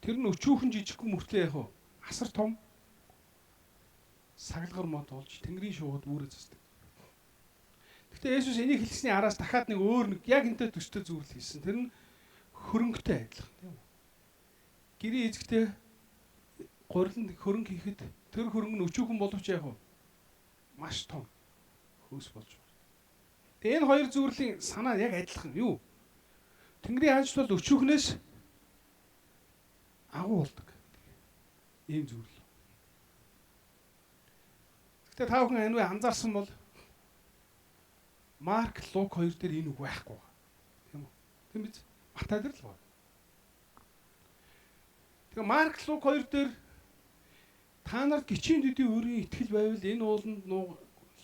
Тэр нь өчүүхэн жижигхэн мөртлөө яг асар том сагалгар мод болж Тэнгэрийн шуугад үүрээ засдаг. Гэхдээ Есүс энийг хэлсний араас дахиад нэг өөр нэг яг энтэй төстэй зөвлөл хийсэн. Тэр нь хөрөнгөтэй адилхан тийм үү? Гэрийн эзэгтэй гуриланд хөрөнгө хийхэд тэр хөрөнгө нь өчүүхэн боловч яг маш том хөөс болж байна. Тэгээ энэ хоёр зөвлөлийн санаа яг адилхан юу? Тэнгэрийн хаанч бол өчүүхнээс агуу болдог. Ийм зөвлөл. Гэтэ та бүхэн энэ анзаарсан бол Марк, Лук хоёр дээр энэ үг байхгүй байна. Тийм үү? Тийм биз? Матай дээр л байна. Тэгээ Марк, Лук хоёр дээр та нар гिचийн төдий өөрийн итгэл байвал энэ ууланд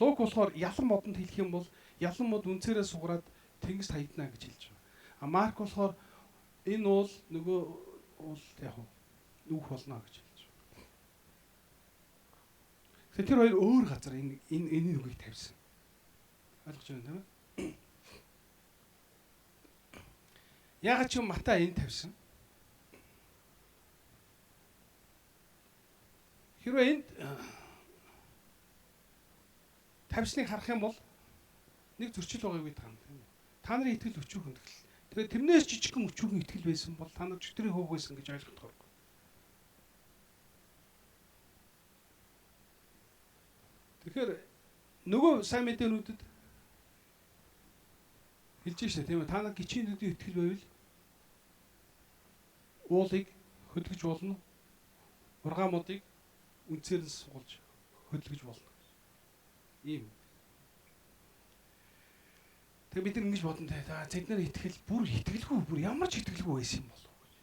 Лук болохоор ялан модонд хэлэх юм бол ялан мод үнцээрээ сугараад тэнгис хаягдана гэж хэлж байгаа. А Марк болохоор энэ уул нөгөө уул яг нүх болно гэж хэлж байгаа. Тэгэхээр тэр хоёр өөр газар энэ үгийг тавьсан. Ойлгож байна тийм үү? Ягаад ч юм Матай энэ тавьсан? Хэрвээ энд тавьсныг харах юм бол нэг зөрчил байгааг бид харна тийм үү? Та нарын итгэл өчүүхэн тэгэл. Тэгээд тэрнээс жижигхэн өчүүхэн итгэл байсан бол та нар чөтгөрийн хөөг байсан гэж ойлгох хэрэгтэй. Тэгэхээр нөгөө сайн мэдээнүүдэд хэлж шээ тийм үү? Та нар гिचийн төдий итгэл байвал уулыг хөдөлгөж болно. Ургаамуудыг үнцээр нь суулж хөдөлгөж болно. Ийм. Тэгээ бид нар ингэж бодно те. Тэд нар итгэлгүй бүр ямар ч итгэлгүй байсан юм болов гэж.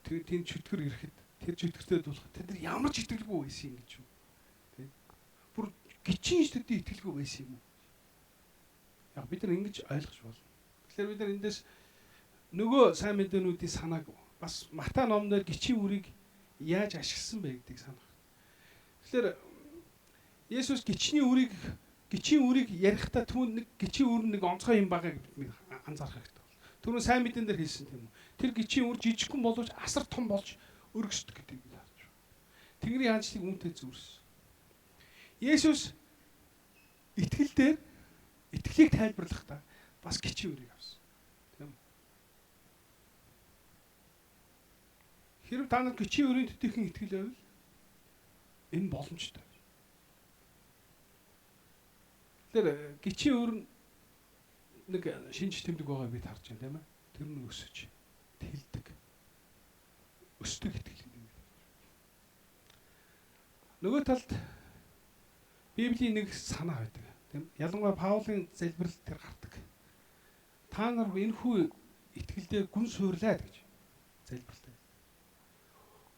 Тэгээ тийм чөтгөр ирэхэд тэр чөтгөртэй дуулах тэд нар ямар ч итгэлгүй байсан юм гэж юу. Тэ. Бүр гिचин шүтдээ итгэлгүй байсан юм уу? Яг бид нар ингэж ойлгож болно. Тэгэхээр бид нар эндээс нөгөө сайн мэдээнүүдийн санааг бас Матай номдэр гिचин үрийг яаж ашигласан бэ гэдгийг санах. Тэгэхээр Есүс гिचин үрийг ярихдаа түүн нэг гिचин үр нэг онцгой юм байгаа гэдгийг анзаарах хэрэгтэй. Түрүүн сайн мэдэн дээр хэлсэн тийм үү. Тэр гिचин үр жижигхэн боловч асар том болж өргөсдөг гэдгийг бид харж байна. Тэнгэрийн хаанчлыг үүнтэй зүрсэн. Есүс итгэлийг тайлбарлахдаа бас гिचин үрийг авсан. Тийм үү? Хэрвээ та нар гिचин үрийн төдийхөн итгэл байвал энэ боломжтой. Тэр гिचин үр нэг шинж тэмдэг байгаа бид харж байна тийм ээ. Тэр нь өсөж тэлдэг. Өсдөг итгэл юм. Нөгөө талд Библийн нэг санаа байдаг тийм. Ялангуяа Паулийн залбирал дээр гардаг. Та нар энэ хүү итгэлдээ гүн суурлаа гэж залбиралтай.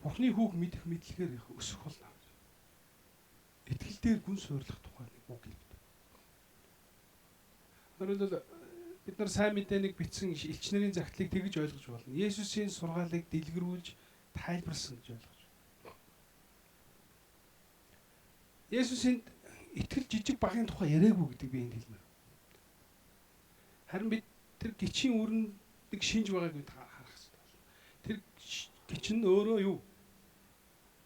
Бурхны хүүг мэдэх мэдлэгээр өсөх болно. Итгэлдээ гүн суурлах тухай нэг үг юм. Өөрөлдөл бид нар сайн мэдээнийг бичсэн элч нарын загтлыг тэгж ойлгож болно. Есүсийн сургаалыг дэлгэрүүлж тайлбарсан гэж ойлгож байна. Есүсийн итгэл жижиг багын тухай яриаггүй гэдэг би энд хэлмээр. Харин бид тэр гिचин үрэн нэг шинж байгааг бид харах хэрэгтэй. Тэр гिचин өөрөө юу?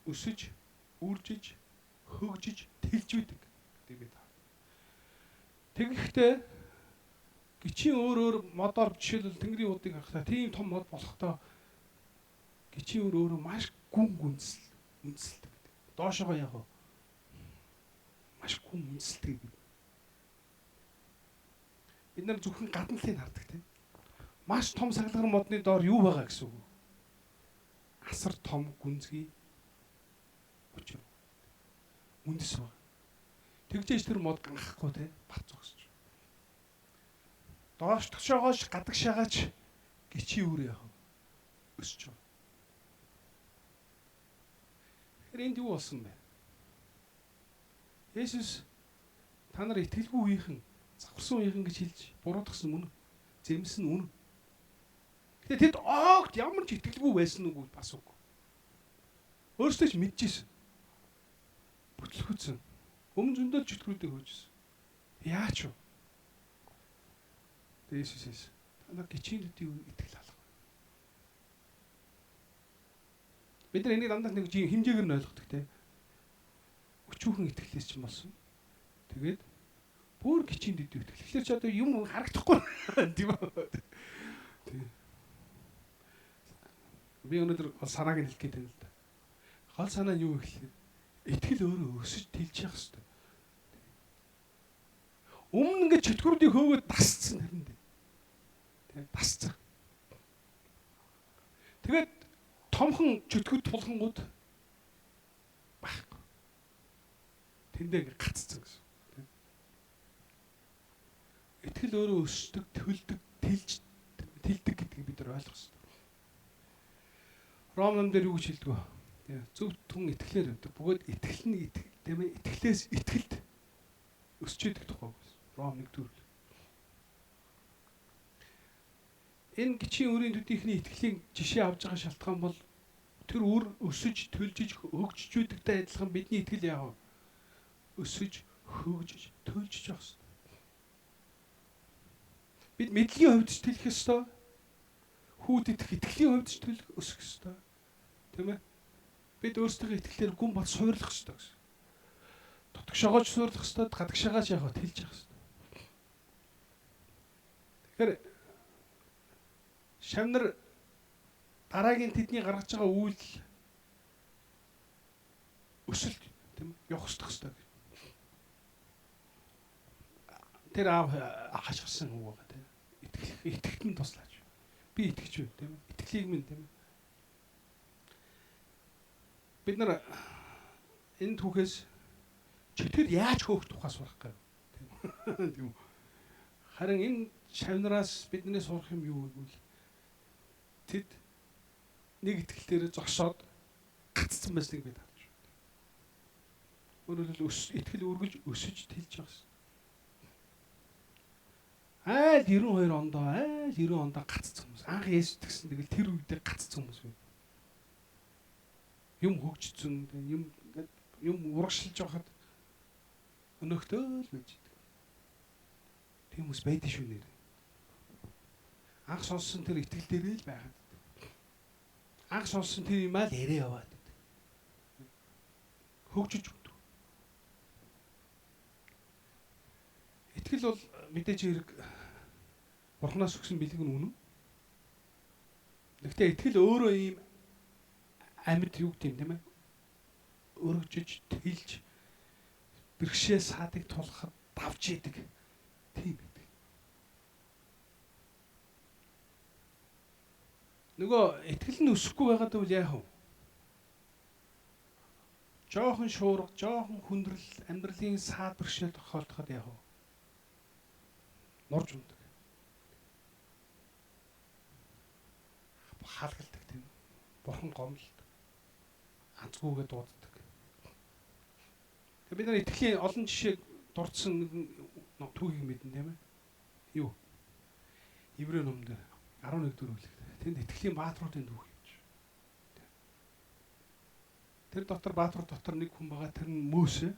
Өсөж, үржиж, хөгжиж, тэлж байдаг гэдэг бид харах. Тэгэхдээ гिचин өөр модоор жишээлбэл Тэнгэрийн удыг харахтаа тийм том мод болохдоо гिचин өөрөө маш гүн үндэслэдэг. Доошогоо яг маш гүн үндэслэдэг. Бид нар зөвхөн гадналыг хардаг тийм. Маш том сахилгар модны доор юу байгаа гэсэн үг? Асар том гүнзгий учир. Үндэс байна. Тэгжээж тэр мод ганхахгүй тийм бат зогсож. Доош тгшоогоош гадагшаагач гिचин үр яах вэ? Өсч байгаа. Энд юу болсон бэ? Есүс та нар итгэлгүй үеийнхэн, завхарсан үеийнхэн гэж хэлж буруутгасан мөн. Зэмсэн үнэн. Гэтэ тэд огт ямар ч итгэлгүй байсан уу бас үгүй. Өөрсдөө ч мэдчихсэн. Бүтлгүүцэн. Өмнө зөндөө чөтгөрүүдийг хөөжсөн. Яач вэ? Есүс та нар гिचинүүдийн итгэл алга. Бид нар энийг дандаа нэг хэмжээгээр нь ойлгодог те. Өчүүхэн итгэлээс ч юм болсон. Тэгээд бүр гिचинд идэв итгэл. Тэгэхээр ч одоо юм харагдахгүй тийм үү? Тийм. Би өнөөдөр санааг нь хэлэх гээд байна л да. Гол санаа нь юу гэхээр итгэл өөрөө өсөж тэлж явах хэрэгтэй. Өмнө ингээд чөтгөрүүдийг хөөгөөд дасцсан харин дээ. Тасцсан. Тэгээд томхон чөтгөрд тулхангууд байхгүй. Тэндээ ингээд гаццсан гэсэн. Итгэл өөрөө өсдөг, төлдөг, тэлдэг гэдгийг бид нар ойлгох хэрэгтэй. Ром номдэр юу гэж хэлдэг вэ? Зөв түн итгэлээр өгдөг. Бөгөөд итгэл нь тийм ээ итгэлээс итгэлд өсч идэг тухай. Ром 1:4. Энэ гिचин үрийн төдийхний итгэлийн жишээ авч байгаа шалтгаан бол тэр үр өсөж, төлжиж, хөгжиж байдагтай адилхан бидний итгэл яав? Өсөж, хөгжиж, төлжиж явах хэрэгтэй. Бид мэдлийн хувьд ч тэлэх ёстой. Хүүд идэх итгэлийн хувьд ч төлөх өсөх ёстой. Тийм ээ? Бид өөрсдөө итгэлээр гүн бол суурлах ёстой гэсэн. Дотгошоогооч суурлах ёстой, гадагшаагаач яах вэ? Тэлж явах ёстой. Тэгэхээр шавнар дараагийн тэдний гаргаж байгаа үйлдэл өсөлт тийм ээ явах ёстой. Тэр хашгирсан үг байгаа тийм. Итгэхт нь туслаач. Би итгэж байна тийм ээ. Итгэлийг минь тийм ээ. Бид нар энэ түүхээс чөтгөр яаж хөөх тухай сурах гэв. Тийм үү? Харин энэ шавнараас бидний сурах юм юу гэвэл тэд нэг итгэлээр зогсоод гацсан байсныг бид харж байна. Өөрөөр хэлбэл итгэл үргэлж өсөж тэлж байгаа юм. Айл 92 ондоо гацсан хүмүүс. Анх Есүс тэгсэн тэгэл тэр үедээ гацсан хүмүүс байна. Юм хөгжсөн, юм урагшилж байхад өнөختөө л байж идэг. Тийм хүмүүс байдаг шүү нэр. Анх сонссон тэр итгэл дээрээ л байгаад. Анх сонссон тэр юм аа л ярээ яваад. Хөгжиж өгдөг. Итгэл бол мэдээж хэрэг Бурханаас өгсөн бэлэг нь үнэн. Гэхдээ итгэл өөрөө ийм амьд юу гэдэм тийм ээ. Өргөжж, тэлж, бэрхшээ саадыг тулахад давж идэг. Тийм байдаг. Нөгөө итгэл нь өсөхгүй байгаад бол яах вэ? Жохон шуурга, жохон хүндрэл, амьдралын саад бэрхшээл тохиолдоход яах вэ? Норж ундаг. Хаалгалдаг тийм. Бурхан гомдолдог. Анцгүйгээ дууддаг. Бид нар итгэлийн олон жишээг дурдсан нэг түүхийг мэднэ тийм ээ. Юу? Еврей номдэр 11 дэх бүлэг. Тэнд итгэлийн баатруудын түүх юм чи. Тэр дотор бааtruуд дотор нэг хүн байгаа. Тэр нь Мөсө.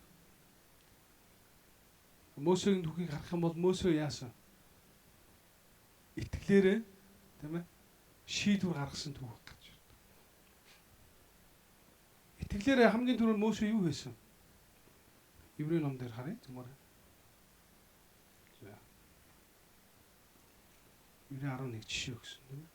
Мөсөгийн түүхийг харах юм бол Мөсө яасан? Итгэлээрээ тийм ээ шийдвэр гаргасан түүх гэж байна. Итгэлээрээ хамгийн түрүүнд Мөсө юу хийсэн? Еврей ном дээр харъя зүгээр. За. Еврей 11 жишээ өгсөн тийм ээ.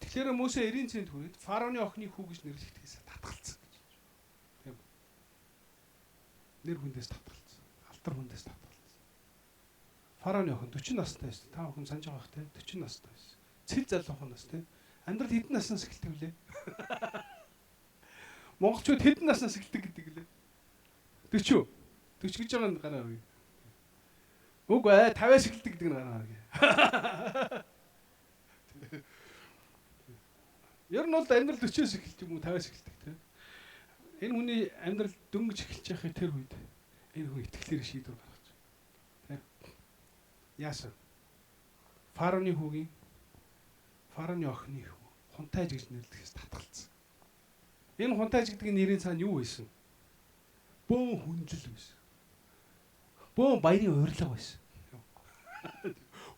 Тэгэхээр Мөсө 90 цент хүрээд фараоны охины хүү гэж нэрлэгдэхээс татгалцсан гэж. Тийм. Нэр хүндээс татгалцсан. Алдар хүндээс татгалцсан. Фараоны охин 40 настай байсан. Та бүхэн санаж байгаа бах те 40 настай байсан. Цэл залуухан нас те. Амьдрал хэдэн наснаас эхэлдэг вүлээ? Монголчууд хэдэн наснаас эхэлдэг гэдэг лээ? 40. 40 гэж байгаа гараа өгье. Үгүй ээ 50-аас эхэлдэг гэдэг нь гараа өгье. Ер нь бол амьдрал 40-оос эхэлж юм уу 50-аас эхэлдэг тийм. Энэ хүний амьдрал дөнгөж эхэлж байхын тэр үед энэ хүн итгэлээр шийдвэр гаргаж байна. Тийм. Яасан? Фараоны хүүгийн фараоны охины хүү хунтайж гэж нэрлэхээс татгалцсан. Энэ хунтайж гэдэг нэрийн цаана юу байсан? Бөөн хүнжил байсан. Бөөн баярын урилга байсан.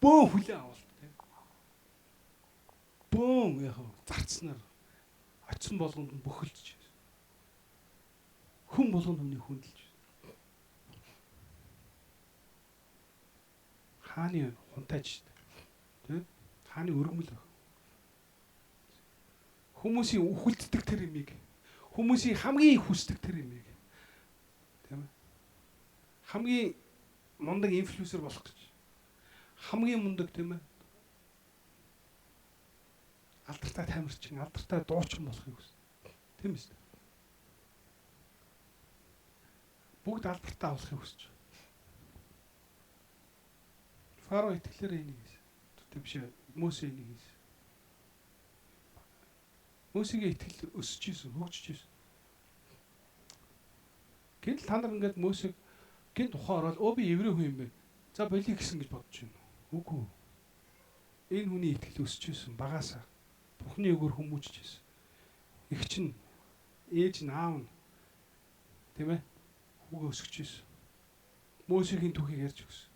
Бөөн хүлээн авалт. Бөөн яг зарцснаар очсон болгонд нь бөхөлдөж байна. Хүн болгонд өмнө хүндэлж байна. Хааны хунтайж тийм хааны өргөмөл баг. Хүмүүсийн үхэлддэг тэр юмыг хүмүүсийн хамгийн хүсдэг тэр юмыг тийм ээ. Хамгийн мундаг инфлюенсер болох гэж. Хамгийн мундаг тийм ээ. Алдартай тамирчин, алдартай дуучин болохыг хүсдэг. Тийм ээ. Бүгд алдартай болохыг хүсэж байна. Фарао итгэлээр энийг хийсэн. Тийм биш ээ. Мөсө энийг хийсэн. Мөсөгийн итгэл өсөж ийсэн, хөгжиж ийсэн. Гэтэл та нар ингээд Мөсөг гин тухай ороод өө би еврей хүн юм байна. За болиё гэсэн гэж бодож байна. Үгүй. Энэ хүний итгэл өсөж ийсэн багаасаа. Бурхны үгээр хүмүүжж байсан. Их чинь ээж нь аав нь тийм ээ хүүгээ өсгөж байсан. Мөсөгийн түүхийг ярьж өгсөн.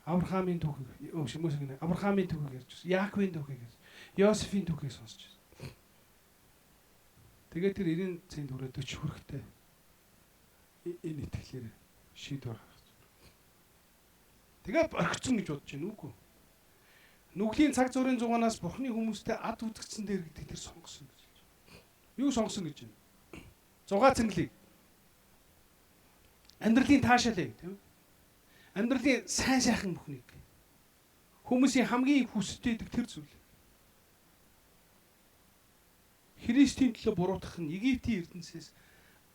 Авраамийн түүхийг Мөсөгийн Авраамийн түүхийг ярьж өгсөн. Яаковын түүхийг ярьж. Йосефийн түүхийг сонсч байсан. Тэгээд тэр 90 цент хүрээ 40 хүрэхтэй энэ итгэлээр шийдвэр гаргаж. Тэгээд орхицсон гэж бодож байна үгүй. Нүглийн цаг зуурын зугаанаас Бурхны хүмүүстэй ад үзэгдсэн дээр гэдэг тэр сонгосон гэж. Юу сонгосон гэж байна? 6 цэнгэлийг. Амьдралын таашаалыг тийм ээ. Амьдралын сайн сайхан бүхнийг Хүмүүсийн хамгийн хүсэж байдаг тэр зүйл. Христийн төлөө буруутгах нь Египтийн эрдэнэсээс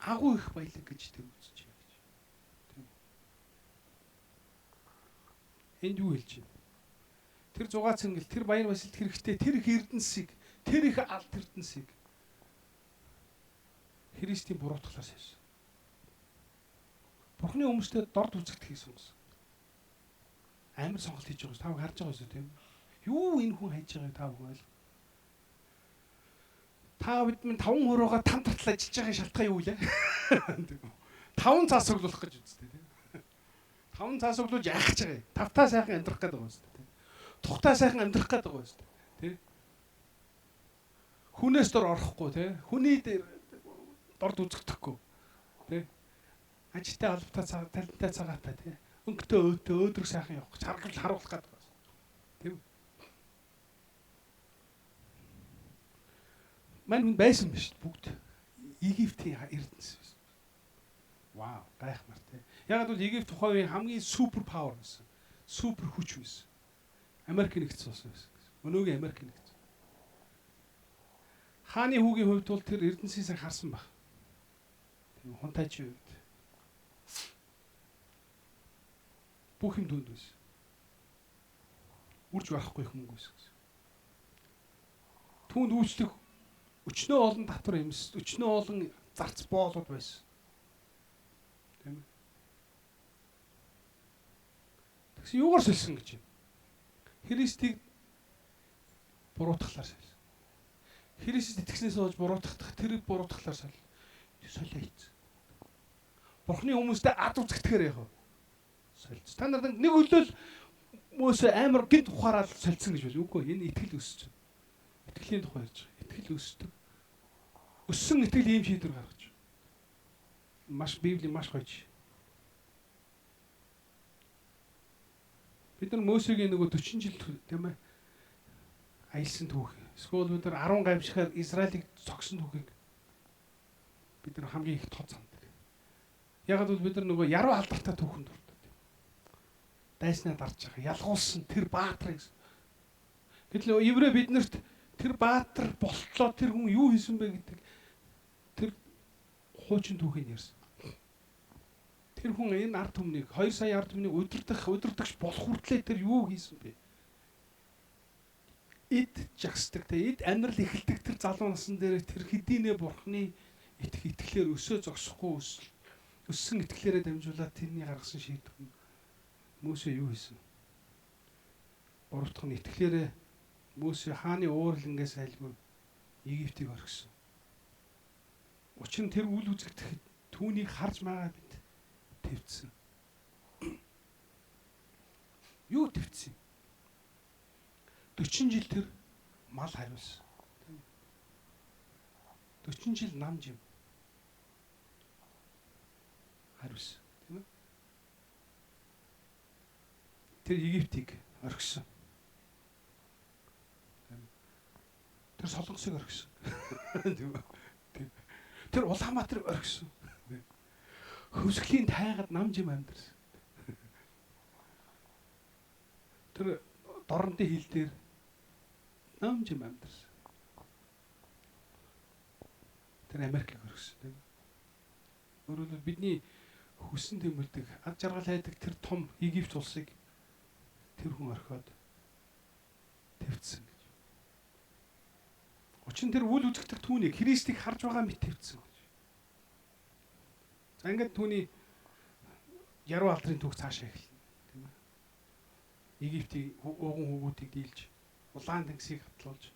агуу их баялаг гэж тэр үзэж байна гэж. Тийм. Энд юу хэлж байна? Тэр зугаа цэнгэл, тэр баяр баясгалд хэрэгтэй тэр их эрдэнсийг, тэр их алт эрдэнсийг Христийн буруутгалаар шаасан. Бурхны хүмүүстэй дорд үзэгдэхийг сонгосон. Амар сонголт хийж байгаа ш. Та харж байгаа шүү тийм. Юу энэ хүн хайж байгааг та бүхэн ойлгоо. Та бид минь 5 хөрөөгөө там татлаа ажиллаж байгаа шалтгаан юу вэ? 5 цаас өглөх гэж үзтээ тийм. 5 цаас өглөж яах гэж байгаа юм? Тавтаа сайхан амьдрах гэдэг байгаа шүү тийм. Тухтаа сайхан амьдрах гэдэг байгаа шүү тийм. Хүнээс дор орохгүй тийм. Хүний дээр дорд үзэгдэхгүй тийм. Ажтай албатай талантай цагаатай тийм. Өнгөтэй өөдрөг сайхан явах гэж харуулах гэдэг байгаа шүү. Тийм. Мань хүн байсан биш бүгд Египтийн эрдэнэс байсан. Вау, гайхмар тий. Яг л Египт тухайн хамгийн супер павер байсан. Супер хүч байсан. Америк нэгдсэн улс байсан. Өнөөгийн Америк нэгдсэн. Хааны хүүгийн хувьд бол тэр эрдэнэсийг харсан баг. Тийм хунтайчийн хувьд. Бүх юм дүнд байсан. Үрж барахгүй их мөнгө байсан. Түүнд үйлчлэх өчнөө олон татвар эмс, өчнөө олон зарц боолууд байсан. Тийм ээ. Тэгсэн юугаар солисон гэж юм. Христийг буруутгалаар солисон. Христэд итгэснээс болж буруутгах, тэрийг буруутгалаар солио хийц. Бурхны хүмүүстэй ад үзэгдэхээр яах вэ? Солиц. Та нарт нэг өглөөл Мөсө амар гинт ухаараад солисон гэж байна. Үгүй энэ итгэл өсөж байна. Итгэлийн тухай ярьж байгаа. Итгэл өсдөг. Өссөн итгэл ийм шийдвэр гаргаж. Маш Библийн маш гоё. Бид нар Мөсегийн нөгөө 40 жил тийм ээ аялсан түүх. Эсвэл бид нар 10 гавьшихаар Израилийг цогсон түүхийг бид нар хамгийн их тод сандаг. Яг л бид нар нөгөө яруу алдартай түүхэнд дуртай. Дайснаа дарж байгаа. Ялгуулсан тэр баатрыг. Гэтэл еврей биднэрт тэр баатар болтлоо тэр хүн юу хийсэн бэ гэдэг тэр хуучин түүхийг ярьсан. Тэр хүн энэ ард түмнийг 2 сая ард түмнийг удирдахч болох хүртлээр тэр юу хийсэн бэ? Эд жагсдаг те эд амьдрал эхэлдэг тэр залуу насн дээр тэр хэдийнэ бурхны итгэлээр өсөө зогсохгүй өссөн итгэлээрээ дамжуулаад тэрний гаргасан шийдвэр Мөсө юу хийсэн? Буруутгах нь итгэлээрээ Мөсө хааны уурлангаас айлгүй Египтийг орхисон. Учир нь тэр үл үзэгдэхэд түүнийг харж байгаа бид твцсэн. Юу твцсэн? 40 жил тэр мал хариулсан. 40 жил нам жим хариулсан. Тийм ээ? Тэр Египтийг орхисон. Тэр Солонгосыг орхисон. Тийм ээ? Тэр Улаанбаатарыг орхисон. Хөвсглийн тайгад нам жим амьдэрсэн. Тэр дорнодын хил дээр нам жим амьдэрсэн. Тэр Америкийг орхисон тийм. Өөрөөр бидний хүссэн тэмүүлдэг ад жаргал хайдаг тэр том Египт улсыг тэр хүн орхиод твцсэн гэж. Учир нь тэр үл үзэгдэх түүнийг Христийг харж байгаа мэт твцсэн гэж. За ингээд түүний яруу алдрын түүх цаашаа эхэлнэ тийм ээ. Египтийн ууган хүүгүүдийг дийлж улаан тэнгисийг хатлуулж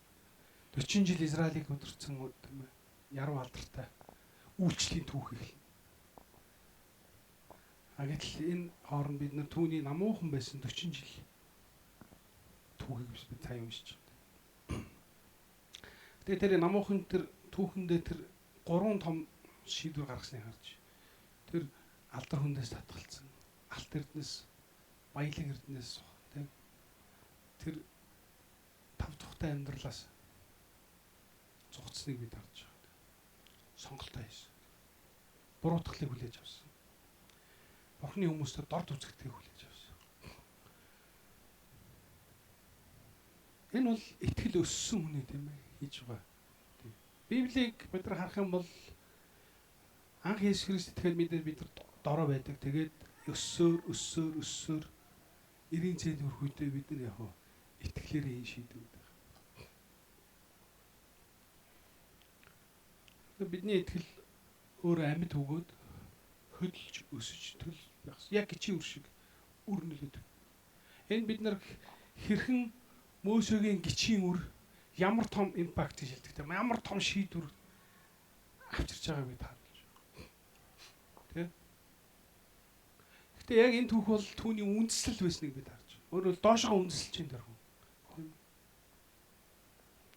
40 жил Израилийг өдөрцөн тийм ээ. Яруу алдартай үйлчлэлийн түүх эхэлнэ. Гэтэл энэ хооронд бид нар түүний намуухан байсан 40 жил түүхийг бид цаа уншиж байна. Тэгээ тэр намуухан тэр түүхэндээ тэр 3 том шийдвэр гаргасныг харж тэр алдар хүндээс татгалцсан алт эрдэнэс баялаг эрдэнэс тийм тэр тав тухтай амьдралаас зугцсныг бид харж байгаа. Сонголтоо хийсэн. Буруутгалыг хүлээж авсан. Бурхны хүмүүстэй дорд үзэгдэхийг хүлээж авсан. Энэ бол итгэл өссөн хүний тийм ээ хийж байгаа. Библийг бид нар харах юм бол анх Есүс Христ итгэхэд бид нар дорой байдаг. Тэгээд өссөөр эрийн цэд өрхөйдөө бид нар яг итгэлээрээ энэ шийдвэр байдаг. Бидний итгэл өөр амьд өгөөд хөдөлж өсөж төл багс. Яг гिचийн үр шиг үр нөлөөд. Энэ бид нар хэрхэн Мөсегийн гिचийн үр ямар том импакт шилдэг те ямар том шийдвэр авчирч байгааг бид харуулж байна. Тэ? Гэтэ яг энэ түүх бол түүний үндэслэл байсныг бид харж байна. Өөрөөр доошоо үндэслэж энэ дөрвөн.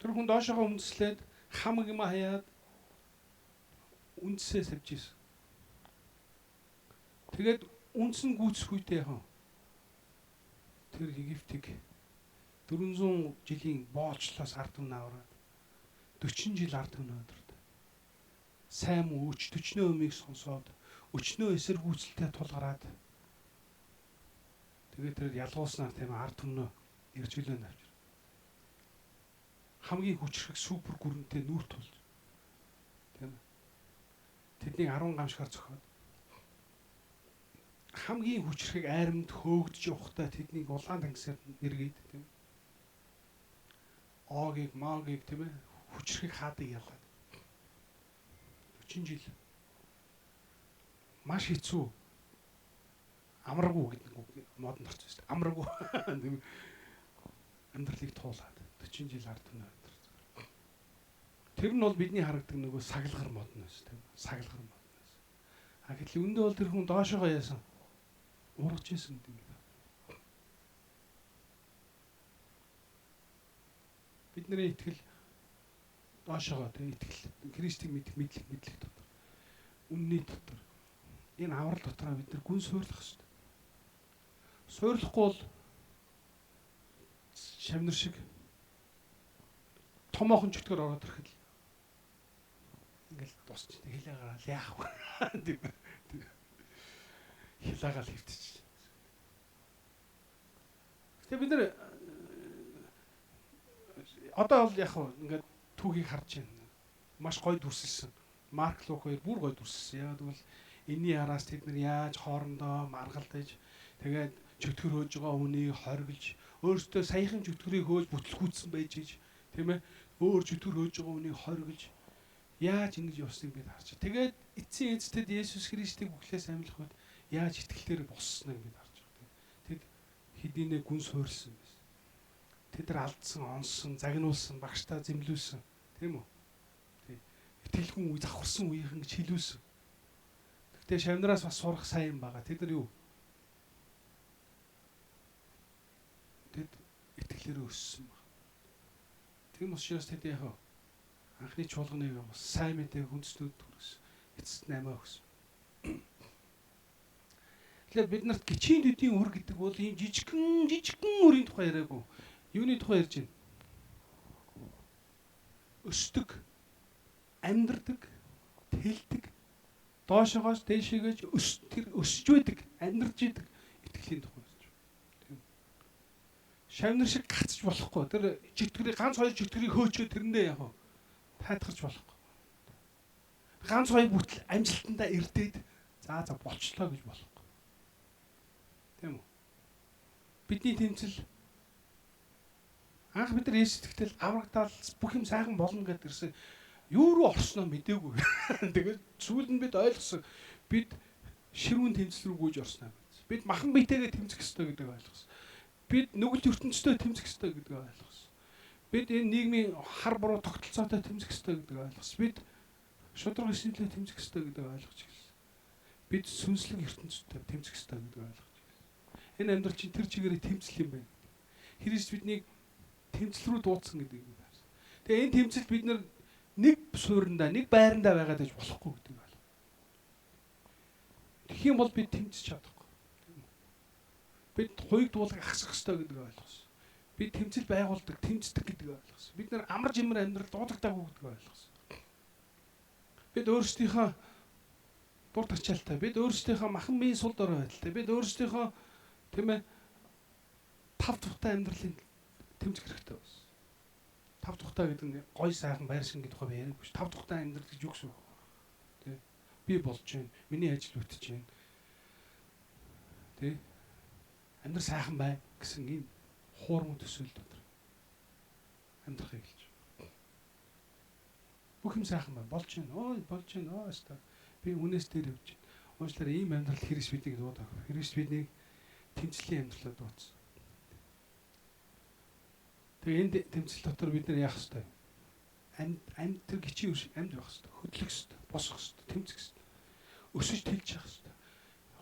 Тэр хүн доошоо үндэслээд хамаг юм хаяад үндсээ савж ийсэн. Тэгээд үндсэн гүйцэх үедээ яхан тэр Египтийг 400 жилийн боолчлоос ард түмэн аваад 40 жил ард түмэн өдөрт. Сайн мөч 40 өмийг сонсоод өчнөө эсэргүүцэлтэй тулгараад тэгээд тэр ялгууснаар тийм ард түмнөө иржүүлэн авчир. Хамгийн хүчрэх супер гүрэнтэй нүүр тулж. Тийм. Тэднийг 10 гамшгаар зохиод хамгийн хүчрхэг айрамд хөөгдөж явахдаа тэднийг улаан тангисаар нэргээд тийм. Огийг магийг тийм ээ хүчрхэг хаадаг ялгаад 40 жил маш хэцүү амаргүй гэдэг модонд орсон шүү дээ. Амаргүй тийм амьдралыг туулаад 40 жил ард түмэн амьдарч. Тэр нь бол бидний харагдаг нөгөө саглагар модон байсан тийм саглагар модон байсан. А гэтэл өндөө бол тэр хүн доошоогоо яасан ургаж исэн гэдэг юм. Бидний итгэл доошоогоо тийм итгэл Христийг мэдлэг дотор үнний дотор энэ аврал дотроо бид нар гүн суурлах хэрэгтэй. Суурлахгүй бол шавнар шиг томоохон чөтгөр ороод ирэхэд ингээл тусч хэлээ гараад яах вэ? Хилаагаал хөвтөж. Гэтэ бид нар одоо бол яг ингээд түүхийг харж байна. Маш гоё дүрсэлсэн. Марк Лук хоёр бүр гоё дүрсэлсэн. Яг тэгвэл энэний араас тэд нар яаж хоорондоо маргалдаж тэгээд чөтгөр хөөж байгаа хүнийг хориглж өөртөө саяхан чөтгөрийг хөөж бүтлгүүцсэн байж иж тийм ээ өөр чөтгөр хөөж байгаа хүнийг хориглж яаж ингэж явсныг бид харж. Тэгээд эцсийн эцэд Есүс Христийг бүхлээс амьлах үед яаж итгэлээр боссныг бид харж байгаа. Тэд хэдийнэ гүн суурьсан байсан. Тэд нар алдсан, онсон, загнуулсан, багштаа зэмлүүлсэн, тийм үү? Тий. Итгэлгүй үе завхарсан үеийнхэн гэж хэлүүлсэн. Гэхдээ шавнараас бас сурах сайн юм байгаа. Тэд нар юу? Тэд итгэлээр өссөн баг. Тийм учраас тэд яг анхны чуулганыг сайн мэдээ хүнснүүд төрсөн. Эцэст 8 өгсөн. Тэгэхээр бид нарт гिचийн дэдийн үр гэдэг бол ийм жижигхэн үрийн тухай яриаггүй. Юуны тухай ярьж байна? Өсдөг, амьдардаг, тэлдэг, доошоогоос дээшээгэж өсөж байдаг, амьдарч идэг итгэлийн тухай ярьж байна. Тийм. Шавнар шиг гацж болохгүй. Тэр чөтгөрийг ганц хоёр чөтгөрийг хөөчөө тэрэндээ яг тайтгарч болохгүй. Ганц хоёр бүтэл амжилтандаа эрдээд за болчлоо гэж болохгүй. Тийм үү? Бидний тэмцэл анх бид нар Есүс тэгтэл аврагтаал бүх юм сайхан болно гэдээ ирсэн. Юу руу орсноо мэдээгүй. Тэгээд сүүлд нь бид ойлгосон. Бид ширүүн тэмцэл рүү гүйж орсноо. Бид махан биетэйгээ тэмцэх ёстой гэдгийг ойлгосон. Бид нүгэлт ертөнцтэй тэмцэх ёстой гэдгийг ойлгосон. Бид энэ нийгмийн хар буруу тогтолцоотой тэмцэх ёстой гэдгийг ойлгосон. Бид шудраг эсэлтэй тэмцэх ёстой гэдгийг ойлгож ирсэн. Бид сүнслэг ертөнцтэй тэмцэх ёстой гэдгийг ойлгож ирсэн. Энэ амьдрал чинь тэр чигээрээ тэмцэл юм байна. Христ биднийг тэмцэл рүү дуудсан гэдэг юм байна. Тэгээ энэ тэмцэл бид нэг суурьндаа, нэг байрандаа байгаад байж болохгүй гэдэг юм байна. Тэгэх юм бол бид тэмцэж чадахгүй. Бид хуйг дуулах ахсах ёстой гэдгийг ойлгосон. Бид тэмцэл байгуулдаг, тэмцдэг гэдгийг ойлгосон. Бид нар амар жимэр амьдрал дуудагдаагүй гэдгийг ойлгосон. Бид өөрсдийнхөө дур тачаалтай, бид өөрсдийнхөө махан биеийн сул дорой байдалтай, бид өөрсдийнхөө тийм ээ тав тухтай амьдралын тэмцэх хэрэгтэй байсан. Тав тухтай гэдэг нь гой сайхан байр шингийн тухай яриаггүй ш. Тав тухтай амьдрал гэж юу гэсэн үг? Тэ? Би болж байна. Миний ажил бүтэж байна. Тэ? Амьдрал сайхан бай гэсэн ийм хуурмын төсөөл дотор амьдрахыг хэлж. Бүх юм сайхан байна. Болж байна. Ой, болж байна. Өөстөө. Би үнээс дээр явж байна. Уучлаарай ийм амьдрал Христ биднийг дуудаг. Христ биднийг тэмцлийн амьдралаар дуудсан. Тэгээ энэ тэмцэл дотор бид нар яах ёстой? Амьд тэр гिचийн үр амьд байх ёстой. Хөдлөх ёстой, босох ёстой, тэмцэх ёстой. Өсөж тэлж явах ёстой.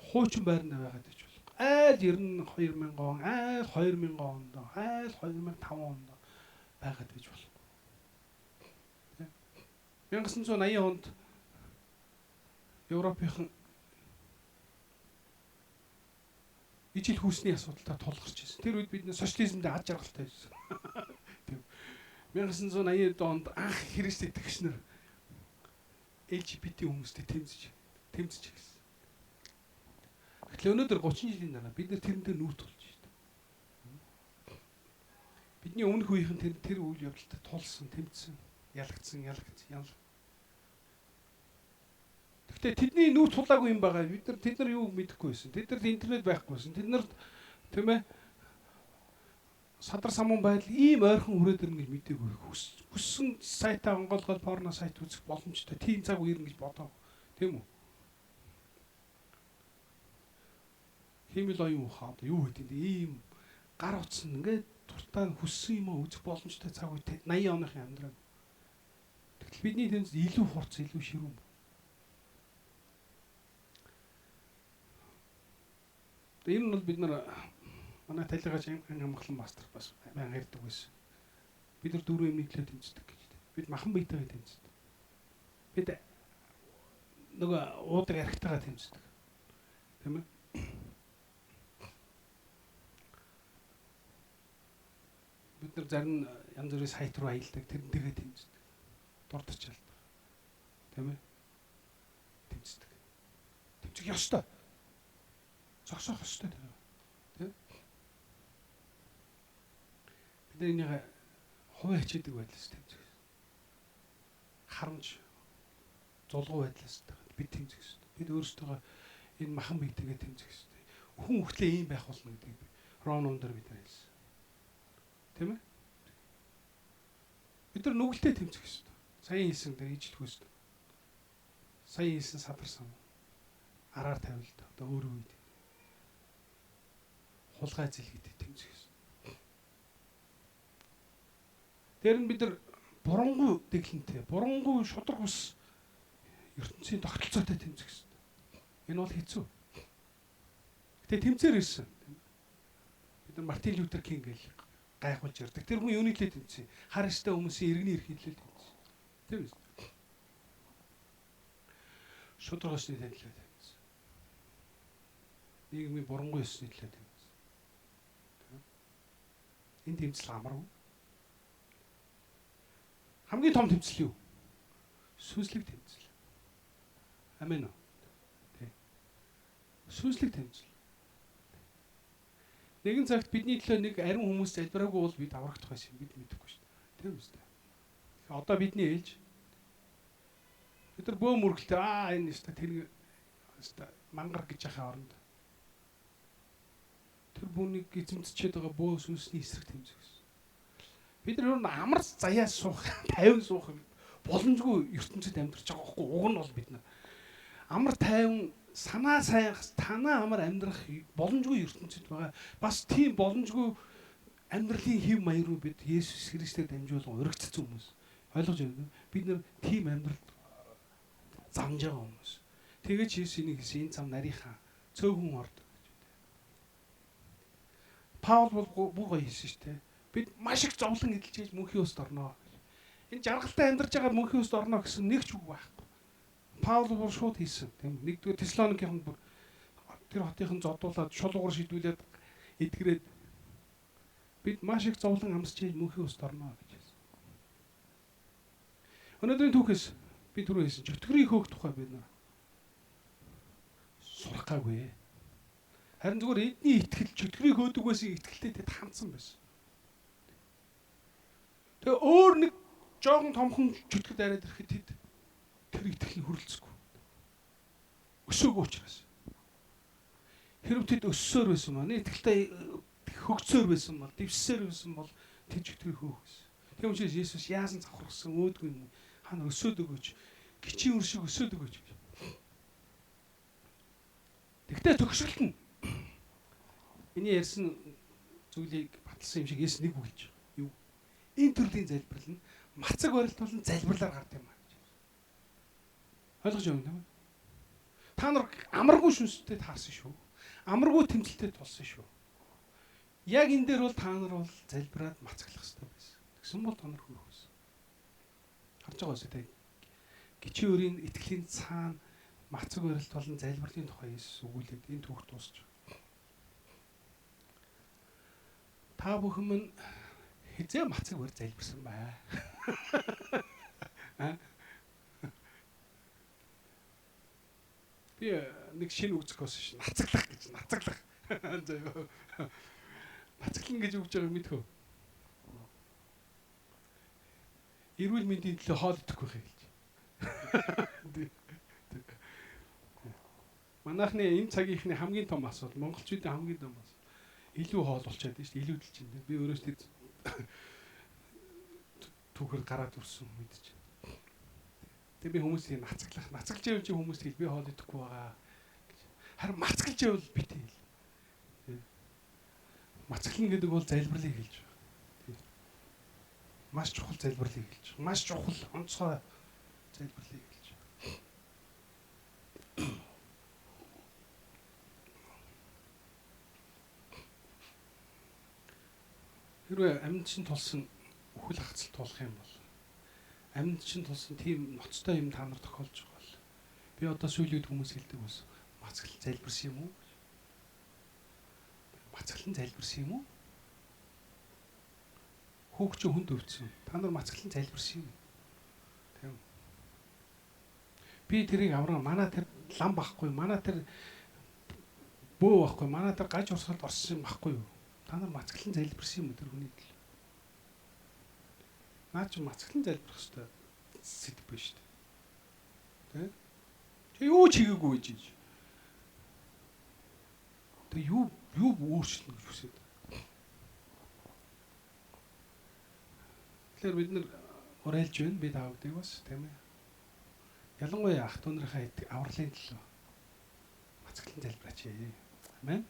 Хуучин байранд байгаад ич болох. Айл 92,000 он, айл 2000 онд, айл 2005 онд байгаад ич болох. 1980 онд Европынхан ижил хүүсний асуудалтай тулгарч ирсэн. Тэр үед бид социализмд ад жаргалтай байсан. Тийм. 1980 онд анх Христ итгэгчнэр LGBT хүмүүстэй тэмцэж ирсэн. Гэтэл өнөөдөр 30 жилийн дараа бид тэрнтэй нүүр тулж байна. Бидний өмнөх үеийнхэн тэр үйл явдалтай тулсан, тэмцсэн, ялагдсан. Гэхдээ тэдний нүүр тулаагүй юм байгаа. Тэд нар юу мэдэхгүй байсан. Тэд нар интернет байхгүйсэн. Тэд нар тийм ээ садар самун байдал ийм ойрхон хүрээд ирнэ гэж мэдээгүй. Хүссэн сайтаа онгоолгоод порно сайт үзэх боломжтой. Тийм цаг ирнэ гэж бодоо. Тийм үү? Химэл оюун ухаад юу гэдэг ийм гар утсан ингээд туртаа хүссэн юм үзэх боломжтой цаг үе 80 оныхын амьдрал. Тэгтэл бидний тэмцэл илүү хурц, илүү ширүүн. Энэ нь бол бид нар манай талигаач амгалан мастер бас баян ярьдаг байсан. Бид нар дөрвөн юмны төлөө тэмцдэг гэж. Бид махан биетэйгээ тэмцдэг. Бид нөгөө уудаг архитагаа тэмцдэг. Тийм ээ? Бид нар зарим янз бүрийн сайт руу аялдаг, тэрнтэйгээ тэмцдэг. Дурдж ялдаг. Тийм ээ? Тэмцдэг. Тэмцэх ёстой. Зогсоох ёстой тийм. Бид энийг хувийн хичээдэг байдлаас тэмцэх. Харамж зулгуу байдлаас бид тэмцэх ёстой. Бид өөрсдөө энэ махан биетэйгээ тэмцэх ёстой. Хүн хөтлөө ийм байх болно гэдгийг Ромн дээр бид нар хэлсэн. Тийм ээ? Бид нар нүгэлтэд тэмцэх ёстой. Сая хэлсэн дээр ижил хөөстэй. Сая хэлсэн садарсан. Араар тавилт одоо өөр үед хулгай зэлгээд тэмцэх ёстой. Тэр нь бид нар бурангуй дэглэнтэй, бурангуй шудраг ус ертөнцийн тогтолцоотой тэмцэх ёстой. Энэ бол хэцүү. Гэтэ тэмцээр ирсэн. Бид нар Мартин Лютер Кинг гэж гайхуулж ярьдаг. Тэр хүн юуны төлөө тэмцсэн? Хар ёстой хүмүүсийн иргэний эрхийн төлөө тэмцсэн. Тийм үү? Шудраг усны төлөө тэмцсэн. Нийгмийн бурангуй усны төлөө тэмцсэн. Энэ тэмцэл амаргүй. Хамгийн том тэмцэл юу? Сүнслэг тэмцэл. Амен уу? Тэ. Сүнслэг тэмцэл. Нэгэн цагт бидний төлөө нэг ариун хүмүүс залбираагүй бол бид аврагдах байсан бид мэдэхгүй шүү дээ. Тийм үстэй. Одоо бидний ээлж бид нар бөө мөргөлтэй энэ өстой тэр өстой мангар гэж яхаа оронд тэр бүнийг эзэмдчихэд байгаа бөө сүнсний эсрэг тэмцэх гэсэн. Бид нар юу амар заяа суух, 50 суух боломжгүй ертөнцид амьдарч байгаа байхгүй. Уг нь бол бид нар амар 50 санаа сайн танаа амар амьдрах боломжгүй ертөнцид байгаа. Бас тийм боломжгүй амьдралын хэв маяг руу бид Есүс Христээр дамжуулан уригдсан хүмүүс. Ойлгож байна уу? Бид нар тийм амьдралд замж байгаа хүмүүс. Тэгээд Есүс энийг хэлсэн энэ зам нарийнхаа цөөхөн орд. Паул бол бүгөө хэлсэн шүү дээ. Бид маш их зовлон эдэлж мөнхийн уст орноо. Энэ жаргалтай амьдарч байгаа мөнхийн уст орноо гэсэн нэг ч үг байхгүй. Паул бол шууд хэлсэн. Тийм. Нэгдүгээр Теслоникийн бүр тэр хотын зодуулаад шулуугаар шидүүлээд эдгэрээд бид маш их зовлон амсч мөнхийн уст орноо гэж хэлсэн. Өнөөдрийн түүхээс би түрүү хэлсэн чөтгөрийн хөөх тухай бид нар сурах гайгүй. Харин зүгээр эдний итгэл чөтгөрийг хөөдөг байсан итгэлтэй тэд хандсан байсан. Тэгээ өөр нэг жоохон томхон чөтгөд арайд ирэхэд тэд тэр итгэл нь хүрэлцэхгүй. Өсөөгүй учраас. Хэрвээ тэд өссөөр байсан маань итгэлтэй хөгцөөр байсан бол дэвсээр байсан бол тэд чөтгөр хөөх байсан. Тийм учраас Есүс яасан завхарсан өөдгүй юм хана өсөөд өгөөч. Гिचийн үр шиг өсөөд өгөөч. Тэгтээ төгшрөлтөн. Эний ярьсан зүйлийг баталсан юм шиг Есүс нэг үг хэлж байгаа. Юу? Энэ төрлийн залбирал нь мацаг барилт болон залбирлаар гардаг юм аа гэж. Ойлгож байна уу? Та нар амаргүй шүнстэй таарсан шүү. Амаргүй тэмцэлтэй тулсан шүү. Яг энэ дээр бол та нар бол залбираад мацаглах хэрэгтэй байсан. Тэгсэн бол та нар хөөх байсан. Харж байгаа үстэй. Гичи өрийн итгэлийн цаана мацаг барилт болон залбирлын тухай Есүс өгүүлээд энэ түүх дуусч. Та бүхэн минь хизээ мацаг барь залбирсан бай. Би нэг шинэ үг зохиосон шин. Нацаглах гэж нацаглах. Нацаглан гэж үгж байгааг мэдхүү. Эрүүл мэндийн төлөө хоол идэхгүй хэлж. Манайхны энэ цагийнхны хамгийн том асуудал монголчуудын хамгийн том асуудал илүү хоол болчиход байна шүү дээ. Илүүдэлж байна. Би өөрөөсөө түүхээр гараад үрсэн мэдэж. Тэгээ би хүмүүсийг нацаглах. Нацаглаж явж хүмүүс тэгэл би хоол идэхгүй байгаа гэж. Харин мацаглаж явбал битээ хэл. Мацаглан гэдэг бол залбирлыг хэлж байгаа. Маш чухал залбирлыг хэлж байгаа. Маш чухал онцгой залбирлыг хэлж байгаа. Хэрвээ амьд чинь тулсан үхэл хацал тулах юм бол амьд чинь тулсан тийм ноцтой юм та нар тохиолж байгаа бол би одоо сүүлийн хүмүүс хэлдэг бас мацаглан залбирсан юм уу? Мацаглан залбирсан юм уу? Хөөгч хүнд өвдсөн. Та нар мацаглан залбирсан юм. Тийм. Би тэрийг авраа манай тэр лам байхгүй, манай тэр бөө байхгүй, манай тэр гаж урсгалд орсон юм байхгүй юу? Та нар мацаглан залбирсан юм тэр хүний төлөө. Наа чи мацаглан залбирах хэрэгтэй сэдв биш үү? Тэ? Чи юу ч хийгээгүй гэж. Тэ юу өөрчлөнө гэж хүсэж байна. Тэгэхээр бид нар уриалж байна би таавдыг бас тийм ээ. Ялангуяа ах トゥ нарынхаа авралын төлөө мацаглан залбираач. Амен.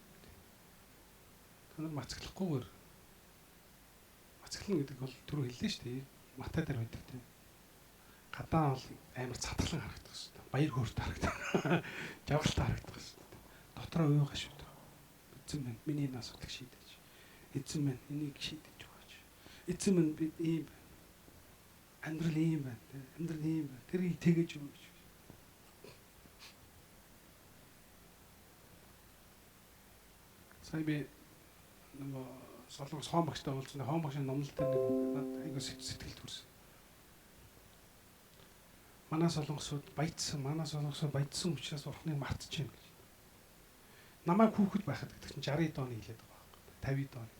Та нар мацаглахгүйгээр мацаглана гэдэг бол түрүү хэллээ шүү дээ. Матай дээр байдаг тийм. Гадаа бол амар цатгалан харагдах шүү дээ. Баяр хөөртэй харагдах. Жаргалтай харагдах шүү дээ. Дотроо уйгаа шүү дээ. Эзэн минь миний энэ асуудлыг шийдэж. Эзэн минь энийг шийдэж өгөөч. Эзэн минь би ийм амьдрал ийм байна. Амьдрал ийм байна. Тэрийг тэгэж өгөөч. Сая би нөгөө Солонгос хоон багштай уулзсан. Хоон багшийн номлол дээр нэг айгуу сэтгэл төрсөн. Манай солонгосууд баядсан учраас урхныг мартчихээн гэж. Намайг хүүхэд байхад гэдэг чинь 60 дооны хэлээд байгаа байхгүй 50 дооны.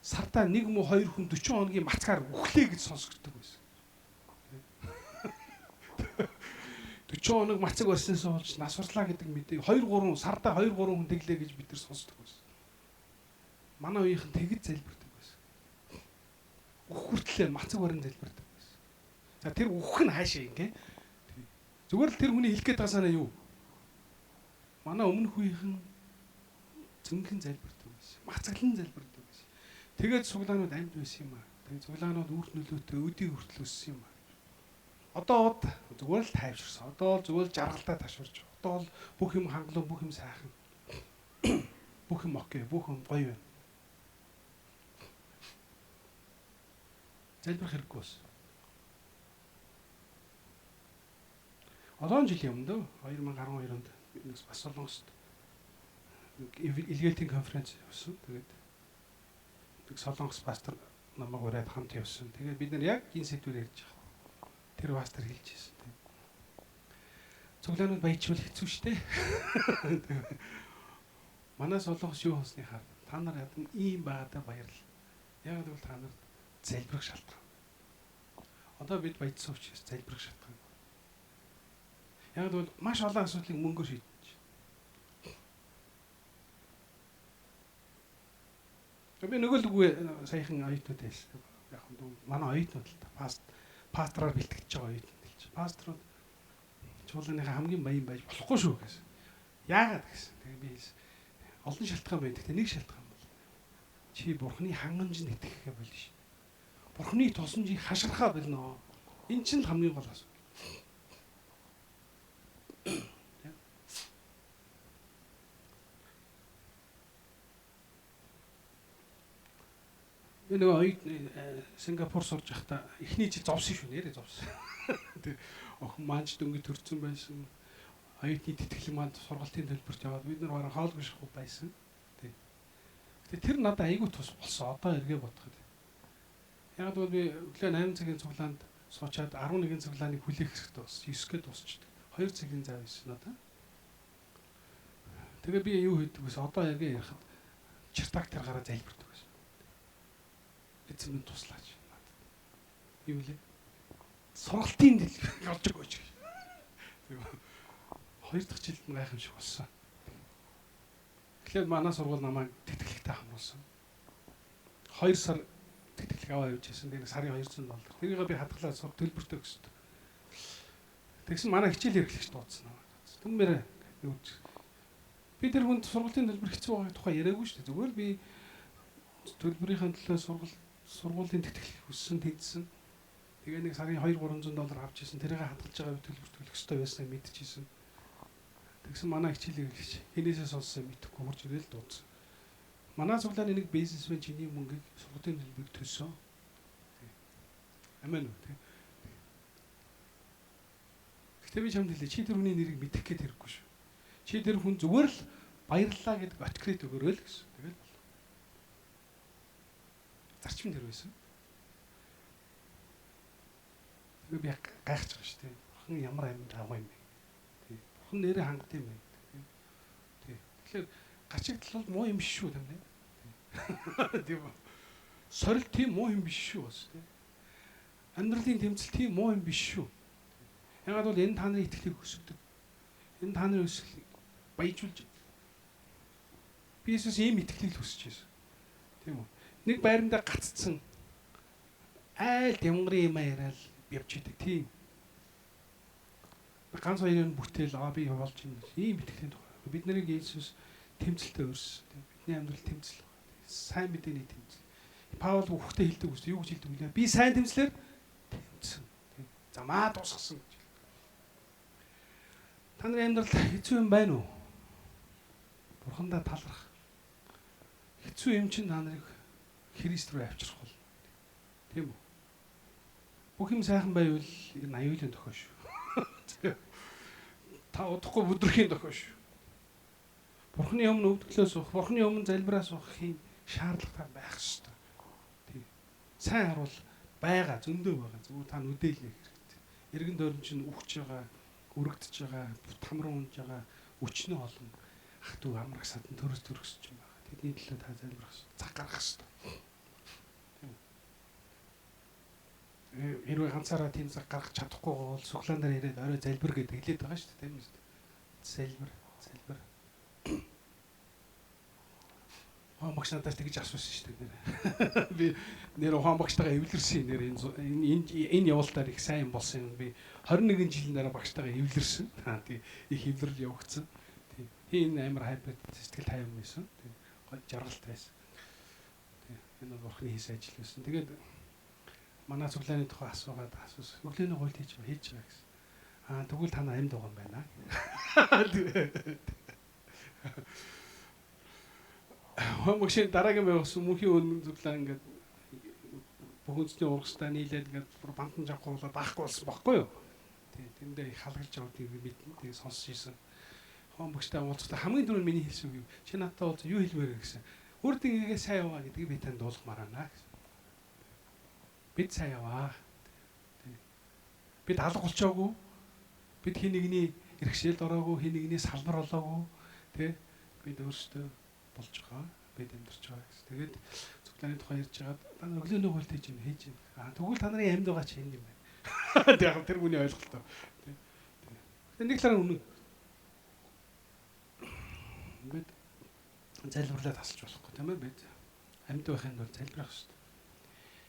Сартаа нэг муу хоёр хүн 40 хоногийн мацгаар үхлээ гэж сонсогддог байсан. 40 хоног мацаг барьснаас болж нас хурлаа гэдэг мэдээ 2 3 сартаа 2 3 хүн тэглээ гэж бид нар сонсдог байсан. Манай үеийнхэн тэгж залбирдаг байсан. Үх хүртлээр мацаг барин залбирдаг байсан. За тэр үхэх нь хаашаа ингэ? Зүгээр л тэр хүний хэлэх гээд байгаа санаа юу? Манай өмнөх үеийнхэн зөнхөн залбирдаг байсан. Мацаглан залбирдаг байсан. Тэгээд цуглаанууд амьд байсан юм аа. Тэгээд цуглаанууд үрд нөлөөтэй өдийг хүртэл өссөн юм аа. Одоо зүгээр л тайвширсан. Одоо зүгээр л жаргалтай ташварч. Одоо бол бүх юм хангалуун, бүх юм сайхан. Бүх юм окей, бүх юм гоё байна. Залбирах хэрэггүй бас. Олон жилийн өмнө 2012 онд бас Солонгост илгээлтийн конференц явсан. Тэгээд Солонгос пастор намайг ураад хамт явсан. Тэгээд бид нар яг энэ сэдвээр ярьж байгаа. Тэр пастор хэлж ирсэн. Цуглаанууд баяжвал хэцүү шттэ. Манай Солонгос юу болсны хаа та нар ядан ийм байгаадаа баярлал. Яг л та нар залбирах шалтгаан. Одоо бид баяжсан учраас залбирах шалтгаан. Яг бол маш олон асуудлыг мөнгөөр шийдэж. Би нөгөө л үгүй саяхан оюутнууд байсан. Яг нь манай оюутнууд л пастраар бэлтгэж байгаа оюутнууд л чи. Паструуд чуулганыхаа хамгийн баян байж болохгүй шүү гэсэн. Яагаад гэсэн. Тэгээ би олон шалтгаан байдаг. Тэ нэг шалтгаан бол чи бурхны хангамжинд итгэхээ болно ш. Бурхны тусламжийг хашгирахаа болно. Энэ чинь л хамгийн гол асуудал. Би нөгөө Сингапур сурж байхдаа эхний жил зовсон шүү нэрээ зовсон. Тэг охин манж дөнгө төрсөн байсан. Оюутны тэтгэл манд сургалтын төлбөрт яваад бид нар баран хоолгүй шахуу байсан. Тэг. Гэтэ тэр надад айгүй тус болсон. Одоо эргээ бодоход. Яг бол би өглөө 8 цагийн цуглаанд суучаад 11 цуглааныг хүлээх хэрэгтэй болсон. 9 гээд дуусчихдээ. 2 цагийн зав байсан надад. Тэгээ би юу хийдэг вэ? Одоо эргээ ярихад чертаг тэр гараа залбирдаг. Эцэг минь туслаач надад. Юу лээ? Сургалтын дэлбэр олж өгөөч. Хоёр дахь жилд нь гайхамшиг болсон. Тэгэхээр манай сургууль намайг тэтгэлэгтэй хамруулсан. 2 сар тэтгэлэг аваа явж байсан. Тэр сарын $200. Тэрийг би хадгалаад сур төлбөртөө өгсөн. Тэгсэн манай хичээл хэрэглэгч дуудсан намайг. Түнмээр юу гэж. Би тэр хүнд сургалтын төлбөр хэцүү байгаа тухай яриаггүй шүү дээ. Зүгээр л би төлбөрийн төлөө сургуулийн тэтгэлэг хүссэн тэгдсэн. Тэгээ нэг сарын $200-300 авч ирсэн. Тэрийг хадгалж байгаа төлбөр төлөх ёстой байснаа мэдчихсэн. Тэгсэн манай хичээл хэрэглэгч хинээсээ сонссон мэдэхгүй хурж ирэл дуудсан. Манай цуглааны нэг бизнесмен чиний мөнгийг сургуулийн төлбөрийг төлсөн. Амен үү. Гэтэ би чамд хэлээ чи тэр хүний нэрийг мэдэх гээд хэрэггүй шүү. Чи тэр хүн зүгээр л баярлалаа гэдэг открет өгөөрэй л гэсэн. Тэгэл зарчим дээр байсан. Тэгээ би гайхаж байгаа шүү дээ. Бурхан ямар амьд аваа юм бэ? Тий. Бурхан нэрээ хангад юм байна. Тий. Тэгэхээр гачигдал бол муу юм биш шүү тийм ээ. Тийм ба. Сорил тийм муу юм биш шүү бас тий. Амьдралын тэмцэл тийм муу юм биш шүү. Ягаад бол энэ та нарын итгэлийг өсгдөг. Энэ та нарын өсгөлийг баяжуулж. Би Иесус ийм итгэлийг хүсэж байсан. Тийм үү? Нэг байранда гаццсан айл дэмгэрийн юм яриад явж идэг тийм. Ганц хоёрын бүтээл би болж юм. Ийм итгэлийн тухай. Бид нарыг Иесус тэмцэлтэй өрсөж, бидний амьдрал тэмцэл. Сайн мэдээний тэмцэл. Паул хүүхдээ хэлдэг үстэй юу гэж хэлдэг вэ? Би сайн тэмцлэр тэмцсэн. Замаа дуусгасан гэж. Та нарын амьдрал хэцүү юм байна уу? Бурхандаа талархах. Хэцүү юм чинь та нарыг Христ рүү авчрах бол. Тийм үү? Бүх юм сайхан байвал энэ аюулын дохио шүү. Та удахгүй бүдрэхийн дохио шүү. Бурхны өмнө өвдглөө суух, Бурхны өмнө залбираа суухын шаардлагатай байх ёстой. Тийм. Сайн харуул байгаа, зөндөө байгаа. Зүгээр та нүдээлнэ хэрэгтэй. Иргэн тойрон чинь үхэж байгаа, өргөдөж байгаа, тамруу унж байгаа, өчнөө олон ах トゥ амрах садан төрөсч юм байна. Тэдний төлөө та залбирах ёстой. Цаг гаргах ёстой. Хэрвээ ганцаараа тийм цаг гаргах чадахгүй бол суглаан дээр ирээд орой залбир гэдэг хэлээд байгаа шүү дээ тийм үү? Залбир. Ухаан багш надаас тэгж асуусан шүү дээ. Би нэр ухаан багштайгаа эвлэрсэн нэр энэ явуултаар их сайн болсон юм. Би 21 жилийн дараа багштайгаа эвлэрсэн. Тий их эвлэрэл явагдсан. Тий энэ амар хайпад сэтгэл тайван байсан. Тий гол жаргалт байсан. Тий энэ бурхны хийсэн ажил байсан. Тэгээд манай цуглааны тухай асуугаад өглөөний гуйлт хийж байгаа гэсэн. Тэгвэл та нар амьд байгаа юм байна. Мөшин дараагийн байгуулсан мөнхийн өнөм цуглаа ингээд бөхөнцний урагштай нийлээд ингээд бантан жавхуулаад даахгүй болсон байхгүй юу? Тий тэндээ их халгалж байгааг мэдэн тий сонсч ийсэн. Хоон багштай уулзахдаа хамгийн түрүүнд миний хэлсэн үг чи надтай уулз юу хэлмээр гэсэн. Үрдэнгээ сайн яваа гэдгийг би танд дуулахмаар байна гэсэн. Бид сайн яваа. Бид алга болчоогүй. Бид хин нэгний иргэшээлд ороогүй, хин нэгний салбар олоогүй. Тэ бид өөрсдөө болж байгаа. Бид амьдарч байгаа гэсэн. Тэгээд цогцлооны тухай ярьж байгаа. Та нар өглөөний хуульд хийж юм хийж байна. Тэгвэл та нарын амьд байгаа чи энэ юм байна. Яг тэр хүний ойлголтоо. Нэг талаараа үнэн. Бид залбирлаад тасалж болохгүй тийм ээ бид амьд байхын тулд залбирах хэрэгтэй.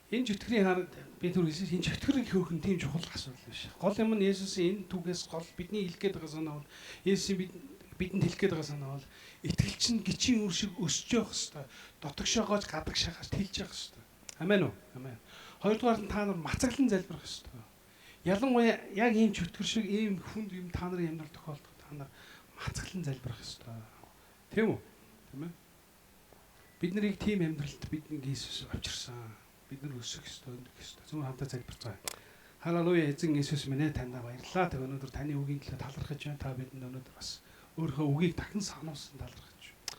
Энэ чөтгөрийн хараад би түр хэлсэн энэ чөтгөрийг хөөхн тийм чухал асуудал биш. Гол юм нь Есүсийн энэ түгээс гол бидний хэлэх гээд байгаа санаа бол Есүсийн бидэнд хэлэх гээд байгаа санаа бол итгэл чинь гिचийн үр шиг өсөж явах хэрэгтэй. Дотогшоогоож гадагшаагаас тэлж явах хэрэгтэй. Амен уу? Амен. Хоёрдугаар нь та нар мацаглан залбирах хэрэгтэй. Ялангуяа яг ийм чөтгөр шиг ийм хүнд юм та нарын амьдрал тохиолдох та нар мацаглан залбирах хэрэгтэй. Тийм үү? Тийм ээ. Бид нарыг тийм амьдралд бидний Иесус авчирсан. Бид нар өсөх ёстой, өндөх ёстой. Зөвхөн хамтаа залбирцгаая. Халелуя, эзэн Иесус минь танд баярлалаа. Тэг өнөөдөр таны үгийн төлөө талархаж байна. Та бидэнд өнөөдөр бас өөрийнхөө үгийг дахин сануулсан талархаж байна.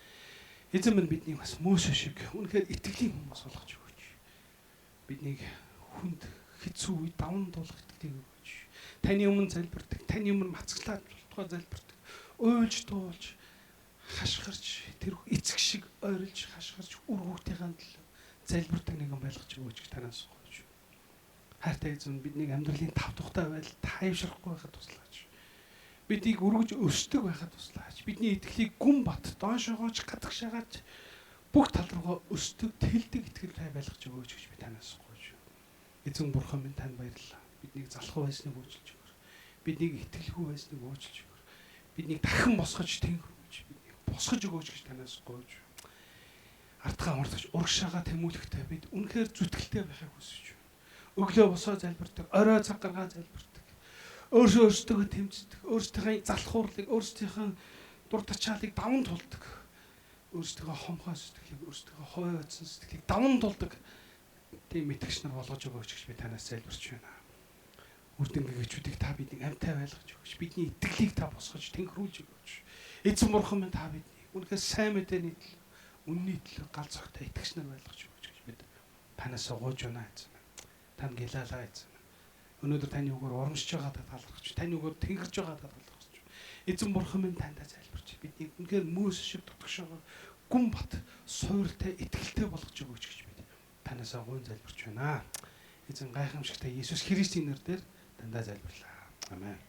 Эзэн минь бидний бас Мөсө шиг үнэхээр итгэлийн хүмүүс болгож өгөөч. Биднийг хүнд хэцүү үе даван туулах итгэлийг өгөөч. Таны өмнө залбирдаг, таны өмнө мацаглаад тухай залбирдаг. Уйлж дуулж хашгирч тэр эцэг шиг ойрлж хашгирч үр хүүхдийн төлөө залбирдаг нэгэн байлгаж өгөөч гэж танаас гуйж. Хайртай эзэн бидний амьдралын тав тухтай байдал тайвшрахгүй байхад туслаач. Бидийг өргөж өсдөг байхад туслаач. Бидний итгэлийг гүн бат доошоогооч гадагшаагач бүх тал руугаа өсдөг тэлдэг итгэл тай байлгаж өгөөч гэж би танаас гуйж. Эзэн бурхан минь танд баярлалаа. Биднийг залхуу байсныг уучлж өгөр. Биднийг итгэлгүй байсныг уучлж өгөр. Биднийг дахин босгож тэнгэрүүлж биднийг босгож өгөөч гэж танаас гуйж. Артгаа амарлагч урагшаага тэмүүлэхтэй бид үнэхээр зүтгэлтэй байхыг хүсэж байна. Өглөө босоо залбирдаг, орой цаг гаргаа залбирдаг. Өөрсдөө тэмцдэг, өөрсдийнхээ залхуурлыг, өөрсдийнхээ дуртачаалыг даван тулдаг. Өөрсдөө хомхоо сэтгэлийг, өөрсдөө хой оцсон сэтгэлийг даван тулдаг. Тийм итгэгч нар болгож өгөөч гэж би танаас залбирч байна. Үрдэнгийн гिचүүдийг та бидний амьтаа байлгаж өгөөч. Бидний итгэлийг та босгож тэнхрүүлж өгөөч. Эзэн бурхан минь та бидний үнэхээр сайн мэдээний төлөө үнний төлөө галзахтай итгэгч нар байлгаж өгөөч гэж бид танаас гуйж байна эзэн. Тань гилалаа эзэн. Өнөөдөр таны үгээр урамшиж байгаадаа талархаж, таны үгээр тэнгэрж байгаадаа талархаж. Эзэн бурхан минь таньдаа залбирч. Бидний үнэхээр Мөсө шиг дутгшоогоо гүн бат суйртай итгэлтэй болгож өгөөч гэж бид танаас гуйн залбирч байна. Эзэн гайхамшигтай Иесус Христийн нэрээр таньдаа залбирлаа. Амен.